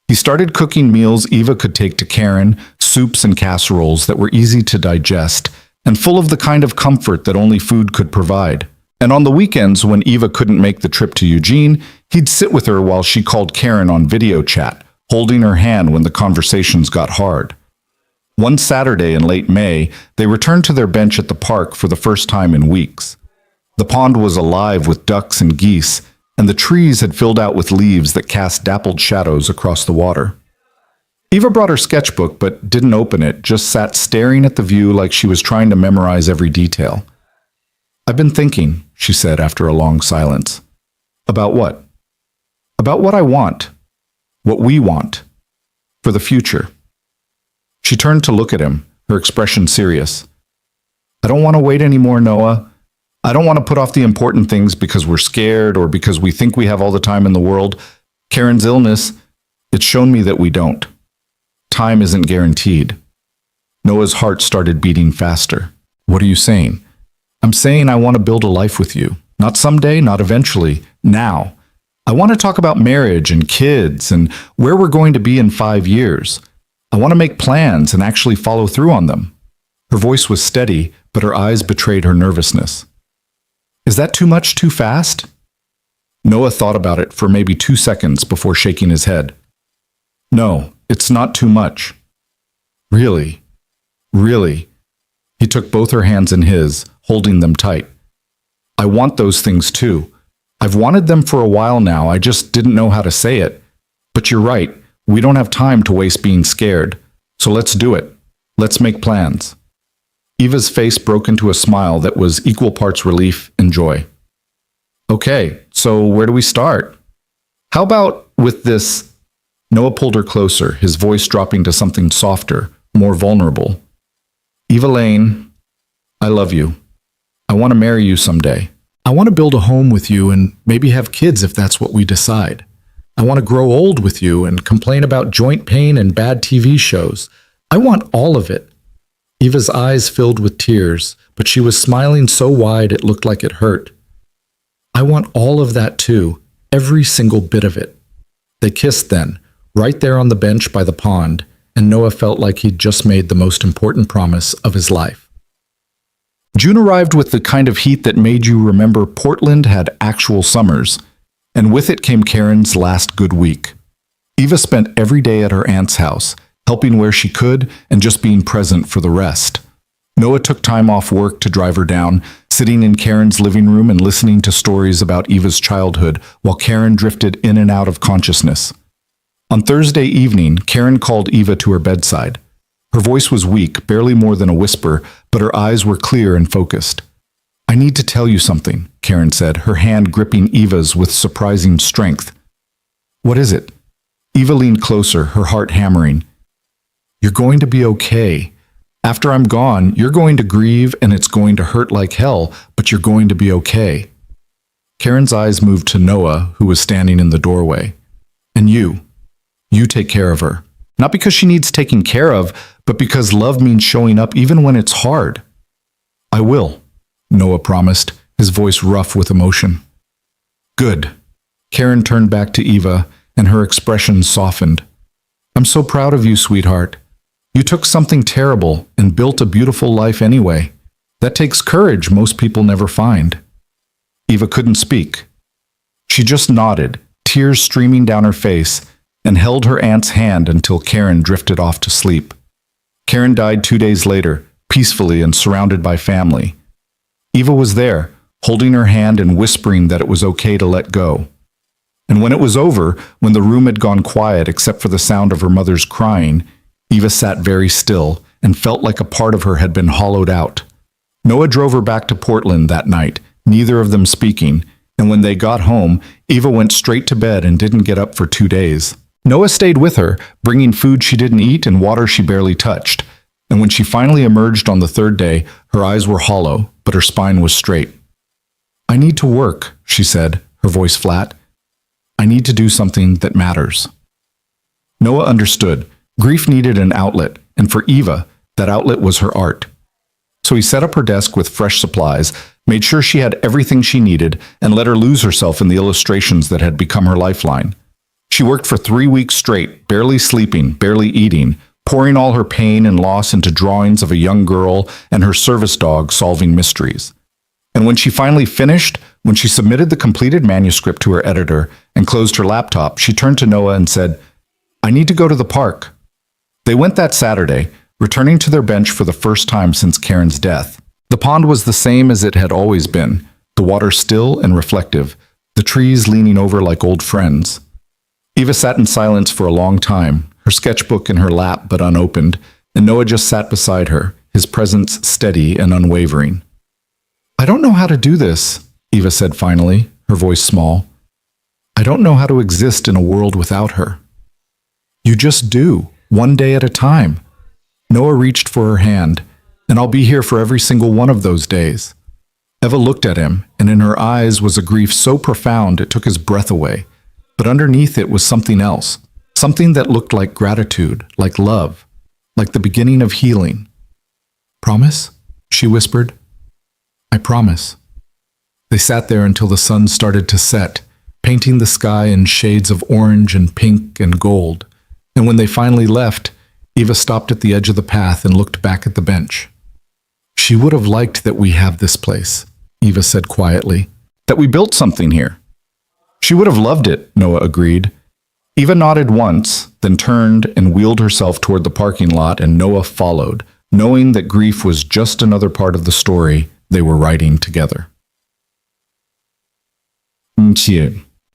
He started cooking meals Eva could take to Karen, soups and casseroles that were easy to digest, and full of the kind of comfort that only food could provide. And on the weekends, when Eva couldn't make the trip to Eugene, he'd sit with her while she called Karen on video chat, holding her hand when the conversations got hard. One Saturday in late May, they returned to their bench at the park for the first time in weeks. The pond was alive with ducks and geese, and the trees had filled out with leaves that cast dappled shadows across the water. Eva brought her sketchbook but didn't open it, just sat staring at the view like she was trying to memorize every detail. "I've been thinking," she said after a long silence. "About what?" "About what I want. What we want. For the future." She turned to look at him, her expression serious. "I don't want to wait anymore, Noah. I don't want to put off the important things because we're scared or because we think we have all the time in the world. Karen's illness, it's shown me that we don't. Time isn't guaranteed." Noah's heart started beating faster. "What are you saying?" "I'm saying I want to build a life with you. Not someday, not eventually. Now. I want to talk about marriage and kids and where we're going to be in 5 years. I want to make plans and actually follow through on them." Her voice was steady, but her eyes betrayed her nervousness. "Is that too much too fast?" Noah thought about it for maybe 2 seconds before shaking his head. "No, it's not too much." "Really? Really?" He took both her hands in his, holding them tight. "I want those things too. I've wanted them for a while now, I just didn't know how to say it. But you're right, we don't have time to waste being scared. So let's do it. Let's make plans." Eva's face broke into a smile that was equal parts relief and joy. "Okay, so where do we start? How about with this?" Noah pulled her closer, his voice dropping to something softer, more vulnerable. "Eva Lane, I love you. I want to marry you someday. I want to build a home with you and maybe have kids if that's what we decide. I want to grow old with you and complain about joint pain and bad TV shows. I want all of it." Eva's eyes filled with tears, but she was smiling so wide it looked like it hurt. "I want all of that too, every single bit of it." They kissed then, right there on the bench by the pond, and Noah felt like he'd just made the most important promise of his life. June arrived with the kind of heat that made you remember Portland had actual summers, and with it came Karen's last good week. Eva spent every day at her aunt's house, helping where she could and just being present for the rest. Noah took time off work to drive her down, sitting in Karen's living room and listening to stories about Eva's childhood while Karen drifted in and out of consciousness. On Thursday evening, Karen called Eva to her bedside. Her voice was weak, barely more than a whisper, but her eyes were clear and focused. "I need to tell you something," Karen said, her hand gripping Eva's with surprising strength. "What is it?" Eva leaned closer, her heart hammering. "You're going to be okay. After I'm gone, you're going to grieve and it's going to hurt like hell, but you're going to be okay." Karen's eyes moved to Noah, who was standing in the doorway. And you take care of her. Not because she needs taking care of, but because love means showing up even when it's hard. I will, Noah promised, his voice rough with emotion. Good. Karen turned back to Eva, and her expression softened. I'm so proud of you, sweetheart. You took something terrible and built a beautiful life anyway. That takes courage most people never find. Eva couldn't speak. She just nodded, tears streaming down her face, and held her aunt's hand until Karen drifted off to sleep. Karen died 2 days later, peacefully and surrounded by family. Eva was there, holding her hand and whispering that it was okay to let go. And when it was over, when the room had gone quiet except for the sound of her mother's crying, Eva sat very still and felt like a part of her had been hollowed out. Noah drove her back to Portland that night, neither of them speaking, and when they got home, Eva went straight to bed and didn't get up for 2 days. Noah stayed with her, bringing food she didn't eat and water she barely touched, and when she finally emerged on the 3rd day, her eyes were hollow, but her spine was straight. I need to work, she said, her voice flat. I need to do something that matters. Noah understood. Grief needed an outlet, and for Eva, that outlet was her art. So he set up her desk with fresh supplies, made sure she had everything she needed, and let her lose herself in the illustrations that had become her lifeline. She worked for 3 weeks straight, barely sleeping, barely eating, pouring all her pain and loss into drawings of a young girl and her service dog solving mysteries. And when she finally finished, when she submitted the completed manuscript to her editor and closed her laptop, she turned to Noah and said, I need to go to the park. They went that Saturday, returning to their bench for the first time since Karen's death. The pond was the same as it had always been, the water still and reflective, the trees leaning over like old friends. Eva sat in silence for a long time, her sketchbook in her lap but unopened, and Noah just sat beside her, his presence steady and unwavering. I don't know how to do this, Eva said finally, her voice small. I don't know how to exist in a world without her. You just do, one day at a time. Noah reached for her hand, and I'll be here for every single one of those days. Eva looked at him, and in her eyes was a grief so profound it took his breath away. But underneath it was something else, something that looked like gratitude, like love, like the beginning of healing. Promise? She whispered. I promise. They sat there until the sun started to set, painting the sky in shades of orange and pink and gold. And when they finally left, Eva stopped at the edge of the path and looked back at the bench. She would have liked that we have this place, Eva said quietly, that we built something here. She would have loved it, Noah agreed. Eva nodded once, then turned and wheeled herself toward the parking lot, and Noah followed, knowing that grief was just another part of the story they were writing together.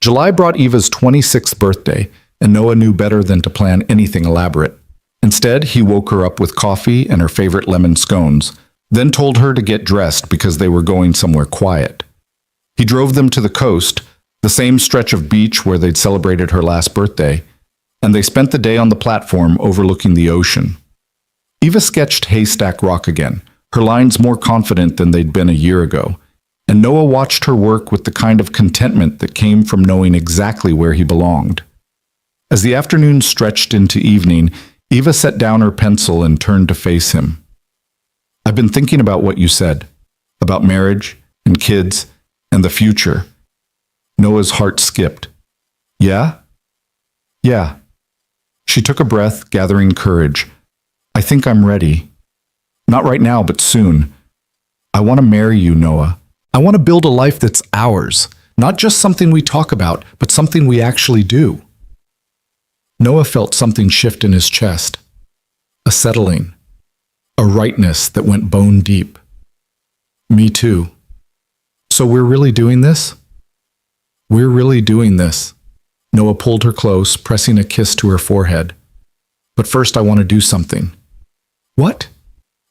July brought Eva's 26th birthday, and Noah knew better than to plan anything elaborate. Instead, he woke her up with coffee and her favorite lemon scones, then told her to get dressed because they were going somewhere quiet. He drove them to the coast, the same stretch of beach where they'd celebrated her last birthday, and they spent the day on the platform overlooking the ocean. Eva sketched Haystack Rock again, her lines more confident than they'd been a year ago, and Noah watched her work with the kind of contentment that came from knowing exactly where he belonged. As the afternoon stretched into evening, Eva set down her pencil and turned to face him. I've been thinking about what you said, about marriage and kids and the future. Noah's heart skipped. Yeah? Yeah. She took a breath, gathering courage. I think I'm ready. Not right now, but soon. I want to marry you, Noah. I want to build a life that's ours, not just something we talk about, but something we actually do. Noah felt something shift in his chest. A settling. A rightness that went bone deep. Me too. So we're really doing this? We're really doing this. Noah pulled her close, pressing a kiss to her forehead. But first I want to do something. What?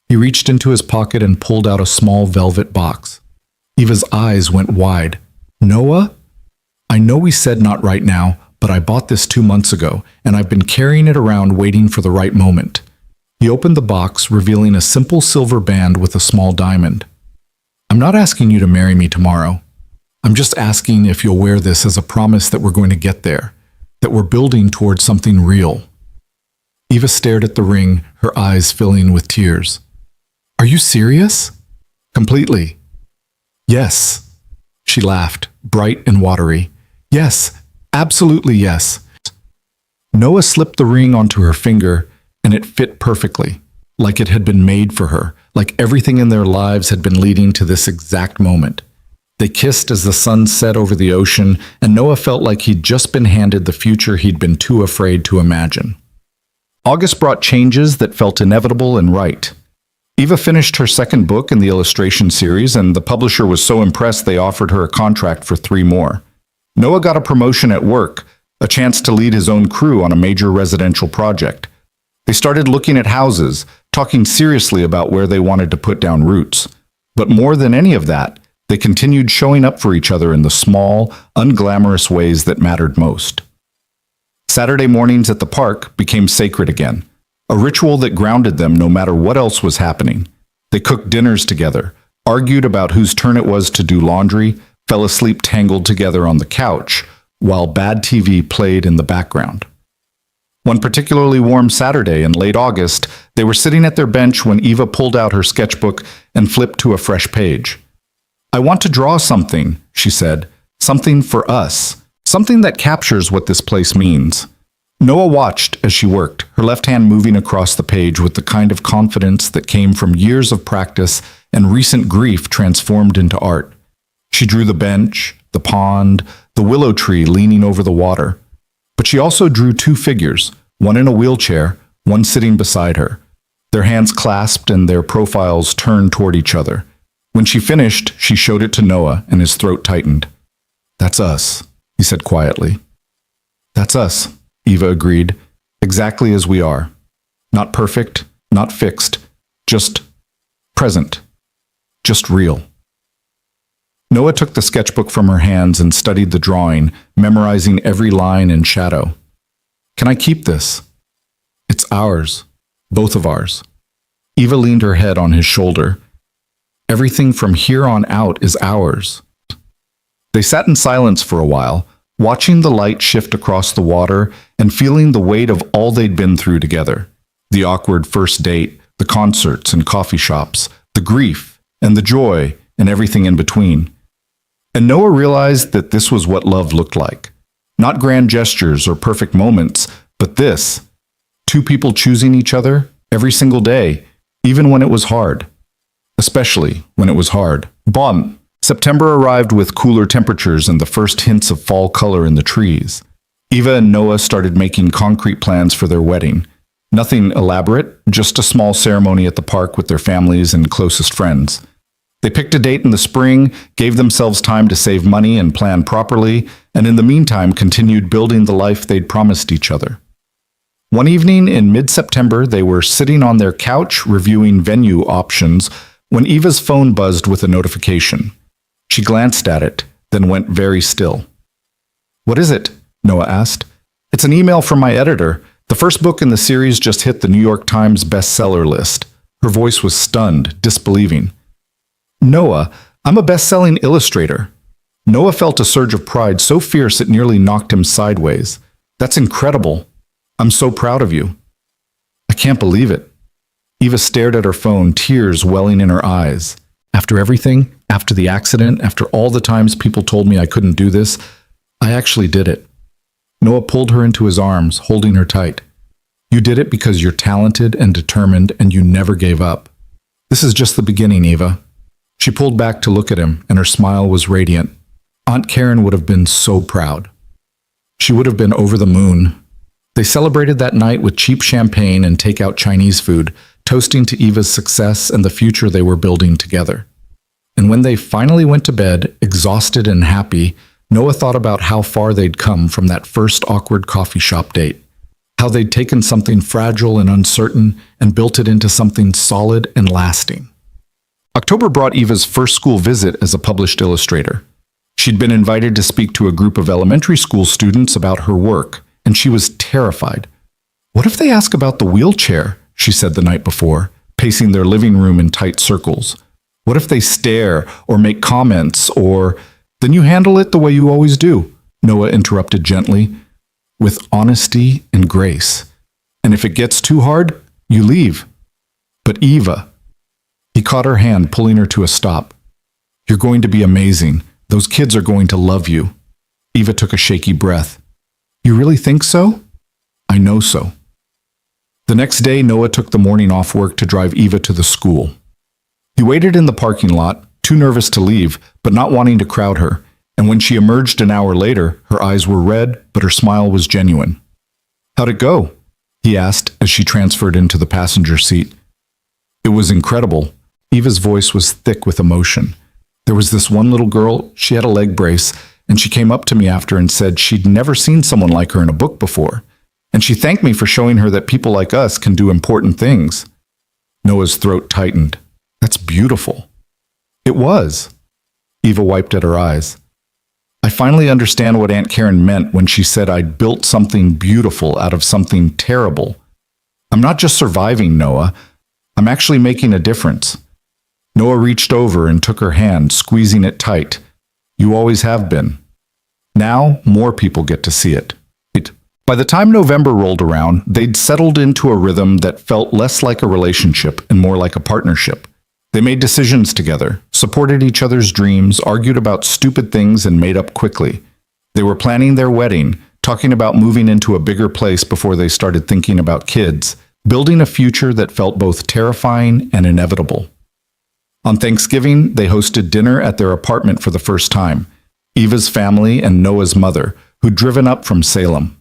He reached into his pocket and pulled out a small velvet box. Eva's eyes went wide. Noah? I know we said not right now, but I bought this 2 months ago, and I've been carrying it around waiting for the right moment. He opened the box, revealing a simple silver band with a small diamond. I'm not asking you to marry me tomorrow. I'm just asking if you'll wear this as a promise that we're going to get there. that we're building towards something real. Eva stared at the ring, her eyes filling with tears. Are you serious? Completely. Yes. She laughed, bright and watery. Yes, absolutely yes. Noah slipped the ring onto her finger, and it fit perfectly, like it had been made for her, like everything in their lives had been leading to this exact moment. They kissed as the sun set over the ocean, and Noah felt like he'd just been handed the future he'd been too afraid to imagine. August brought changes that felt inevitable and right. Eva finished her second book in the illustration series, and the publisher was so impressed they offered her a contract for 3 more. Noah got a promotion at work, a chance to lead his own crew on a major residential project. They started looking at houses, talking seriously about where they wanted to put down roots. But more than any of that, they continued showing up for each other in the small, unglamorous ways that mattered most. Saturday mornings at the park became sacred again, a ritual that grounded them no matter what else was happening. They cooked dinners together, argued about whose turn it was to do laundry, fell asleep tangled together on the couch, while bad TV played in the background. One particularly warm Saturday in late August, they were sitting at their bench when Eva pulled out her sketchbook and flipped to a fresh page. I want to draw something, she said, something for us. Something that captures what this place means. Noah watched as she worked, her left hand moving across the page with the kind of confidence that came from years of practice and recent grief transformed into art. She drew the bench, the pond, the willow tree leaning over the water. But she also drew 2 figures, one in a wheelchair, one sitting beside her, their hands clasped and their profiles turned toward each other. When she finished, she showed it to Noah, and his throat tightened. That's us, he said quietly. That's us, Eva agreed, exactly as we are. Not perfect, not fixed, just present, just real. Noah took the sketchbook from her hands and studied the drawing, memorizing every line and shadow. Can I keep this? It's ours, both of ours. Eva leaned her head on his shoulder. Everything from here on out is ours. They sat in silence for a while, watching the light shift across the water and feeling the weight of all they'd been through together. The awkward first date, the concerts and coffee shops, the grief and the joy and everything in between. And Noah realized that this was what love looked like. Not grand gestures or perfect moments, but this. 2 people choosing each other every single day, even when it was hard. Especially when it was hard. Bon. September arrived with cooler temperatures and the first hints of fall color in the trees. Eva and Noah started making concrete plans for their wedding. Nothing elaborate, just a small ceremony at the park with their families and closest friends. They picked a date in the spring, gave themselves time to save money and plan properly, and in the meantime continued building the life they'd promised each other. One evening in mid-September, they were sitting on their couch reviewing venue options when Eva's phone buzzed with a notification. She glanced at it, then went very still. What is it? Noah asked. It's an email from my editor. The first book in the series just hit the New York Times bestseller list. Her voice was stunned, disbelieving. Noah, I'm a best-selling illustrator. Noah felt a surge of pride so fierce it nearly knocked him sideways. That's incredible. I'm so proud of you. I can't believe it. Eva stared at her phone, tears welling in her eyes. After everything, after the accident, after all the times people told me I couldn't do this, I actually did it. Noah pulled her into his arms, holding her tight. You did it because you're talented and determined and you never gave up. This is just the beginning, Eva. She pulled back to look at him, and her smile was radiant. Aunt Karen would have been so proud. She would have been over the moon. They celebrated that night with cheap champagne and takeout Chinese food, toasting to Eva's success and the future they were building together. And when they finally went to bed, exhausted and happy, Noah thought about how far they'd come from that first awkward coffee shop date, how they'd taken something fragile and uncertain and built it into something solid and lasting. October brought Eva's first school visit as a published illustrator. She'd been invited to speak to a group of elementary school students about her work, and she was terrified. What if they ask about the wheelchair? She said the night before, pacing their living room in tight circles. What if they stare or make comments or, then you handle it the way you always do, Noah interrupted gently. with honesty and grace. And if it gets too hard, you leave. But Eva, he caught her hand, pulling her to a stop. You're going to be amazing. Those kids are going to love you. Eva took a shaky breath. You really think so? I know so. The next day, Noah took the morning off work to drive Eva to the school. He waited in the parking lot, too nervous to leave, but not wanting to crowd her. And when she emerged an hour later, her eyes were red, but her smile was genuine. How'd it go? He asked as she transferred into the passenger seat. It was incredible. Eva's voice was thick with emotion. There was this one little girl, she had a leg brace, and she came up to me after and said she'd never seen someone like her in a book before. And she thanked me for showing her that people like us can do important things. Noah's throat tightened. That's beautiful. It was. Eva wiped at her eyes. I finally understand what Aunt Karen meant when she said I'd built something beautiful out of something terrible. I'm not just surviving, Noah. I'm actually making a difference. Noah reached over and took her hand, squeezing it tight. You always have been. Now, more people get to see it. By the time November rolled around, they'd settled into a rhythm that felt less like a relationship and more like a partnership. They made decisions together, supported each other's dreams, argued about stupid things, and made up quickly. They were planning their wedding, talking about moving into a bigger place before they started thinking about kids, building a future that felt both terrifying and inevitable. On Thanksgiving, they hosted dinner at their apartment for the first time, Eva's family and Noah's mother, who'd driven up from Salem.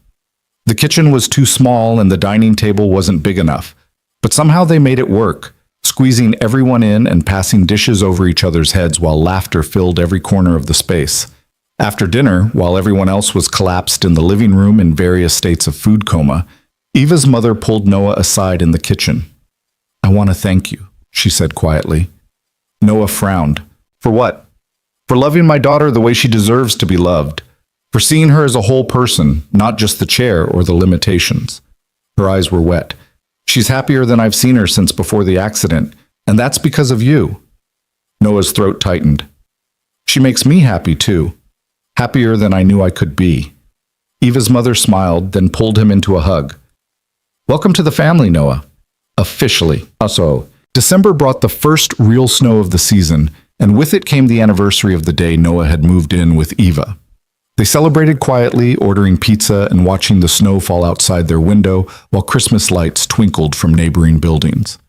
The kitchen was too small and the dining table wasn't big enough, but somehow they made it work, squeezing everyone in and passing dishes over each other's heads while laughter filled every corner of the space. After dinner, while everyone else was collapsed in the living room in various states of food coma, Eva's mother pulled Noah aside in the kitchen. I want to thank you, she said quietly. Noah frowned. For what? For loving my daughter the way she deserves to be loved. For seeing her as a whole person, not just the chair or the limitations. Her eyes were wet. She's happier than I've seen her since before the accident, and that's because of you. Noah's throat tightened. She makes me happy too. Happier than I knew I could be. Eva's mother smiled, then pulled him into a hug. Welcome to the family, Noah. Officially. Also, December brought the first real snow of the season, and with it came the anniversary of the day Noah had moved in with Eva. They celebrated quietly, ordering pizza and watching the snow fall outside their window while Christmas lights twinkled from neighboring buildings.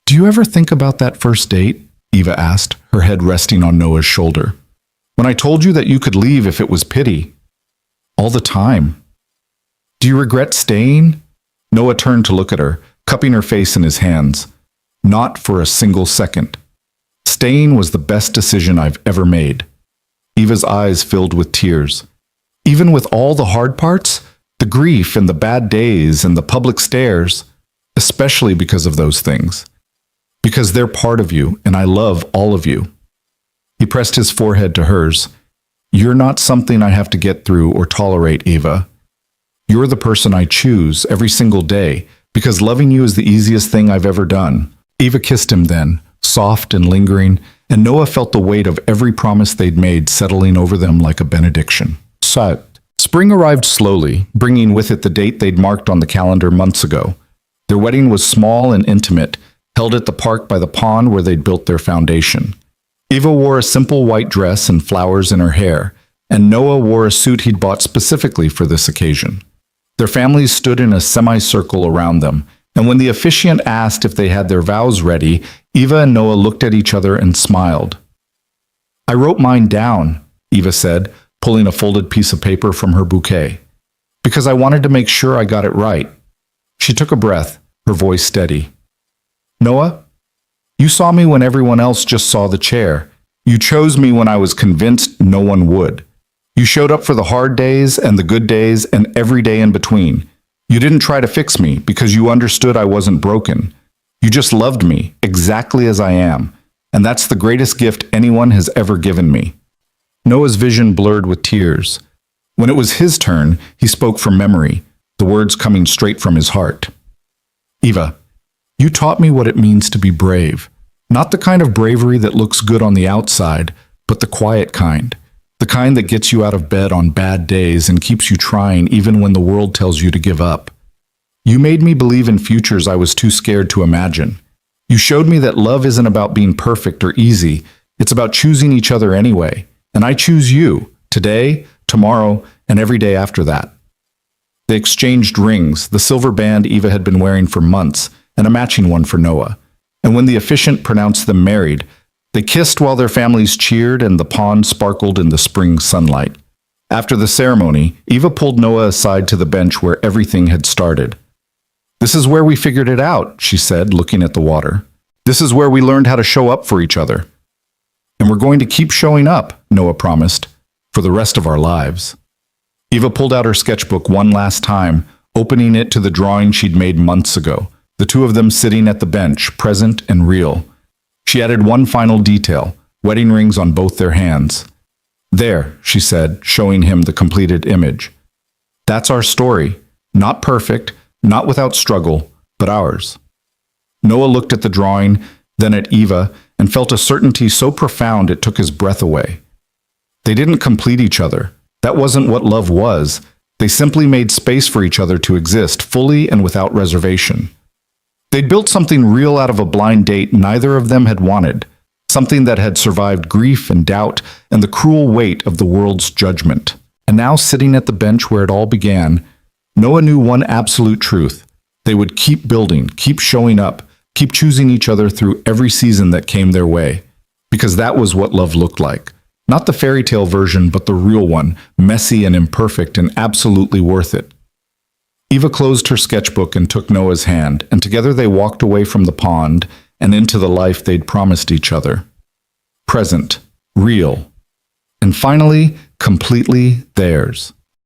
Do you ever think about that first date? Eva asked, her head resting on Noah's shoulder. When I told you that you could leave if it was pity. All the time. Do you regret staying? Noah turned to look at her, cupping her face in his hands. Not for a single second. Staying was the best decision I've ever made. Eva's eyes filled with tears. Even with all the hard parts, the grief and the bad days and the public stares, especially because of those things. Because they're part of you, and I love all of you. He pressed his forehead to hers. You're not something I have to get through or tolerate, Eva. You're the person I choose every single day, because loving you is the easiest thing I've ever done. Eva kissed him then, soft and lingering, and Noah felt the weight of every promise they'd made settling over them like a benediction. Spring arrived slowly, bringing with it the date they'd marked on the calendar months ago. Their wedding was small and intimate, held at the park by the pond where they'd built their foundation. Eva wore a simple white dress and flowers in her hair, and Noah wore a suit he'd bought specifically for this occasion. Their families stood in a semicircle around them, and when the officiant asked if they had their vows ready, Eva and Noah looked at each other and smiled. I wrote mine down, Eva said, pulling a folded piece of paper from her bouquet, because I wanted to make sure I got it right. She took a breath, her voice steady. Noah, you saw me when everyone else just saw the chair. You chose me when I was convinced no one would. You showed up for the hard days and the good days and every day in between. You didn't try to fix me because you understood I wasn't broken. You just loved me exactly as I am, and that's the greatest gift anyone has ever given me. Noah's vision blurred with tears. When it was his turn, he spoke from memory, the words coming straight from his heart. Eva, you taught me what it means to be brave. Not the kind of bravery that looks good on the outside, but the quiet kind. The kind that gets you out of bed on bad days and keeps you trying even when the world tells you to give up. You made me believe in futures I was too scared to imagine. You showed me that love isn't about being perfect or easy. It's about choosing each other anyway. And I choose you, today, tomorrow, and every day after that. They exchanged rings, the silver band Eva had been wearing for months, and a matching one for Noah. And when the officiant pronounced them married, they kissed while their families cheered and the pond sparkled in the spring sunlight. After the ceremony, Eva pulled Noah aside to the bench where everything had started. "This is where we figured it out," she said, looking at the water. "This is where we learned how to show up for each other. And we're going to keep showing up," Noah promised, "for the rest of our lives." Eva pulled out her sketchbook one last time, opening it to the drawing she'd made months ago, the two of them sitting at the bench, present and real. She added one final detail, wedding rings on both their hands. "There," she said, showing him the completed image. "That's our story. Not perfect, not without struggle, but ours." Noah looked at the drawing, then at Eva, and felt a certainty so profound it took his breath away. They didn't complete each other. That wasn't what love was. They simply made space for each other to exist fully and without reservation. They'd built something real out of a blind date neither of them had wanted, something that had survived grief and doubt and the cruel weight of the world's judgment. And now, sitting at the bench where it all began, Noah knew one absolute truth. They would keep building, keep showing up, keep choosing each other through every season that came their way. Because that was what love looked like. Not the fairy tale version, but the real one, messy and imperfect and absolutely worth it. Eva closed her sketchbook and took Noah's hand, and together they walked away from the pond and into the life they'd promised each other. Present, real, and finally, completely theirs.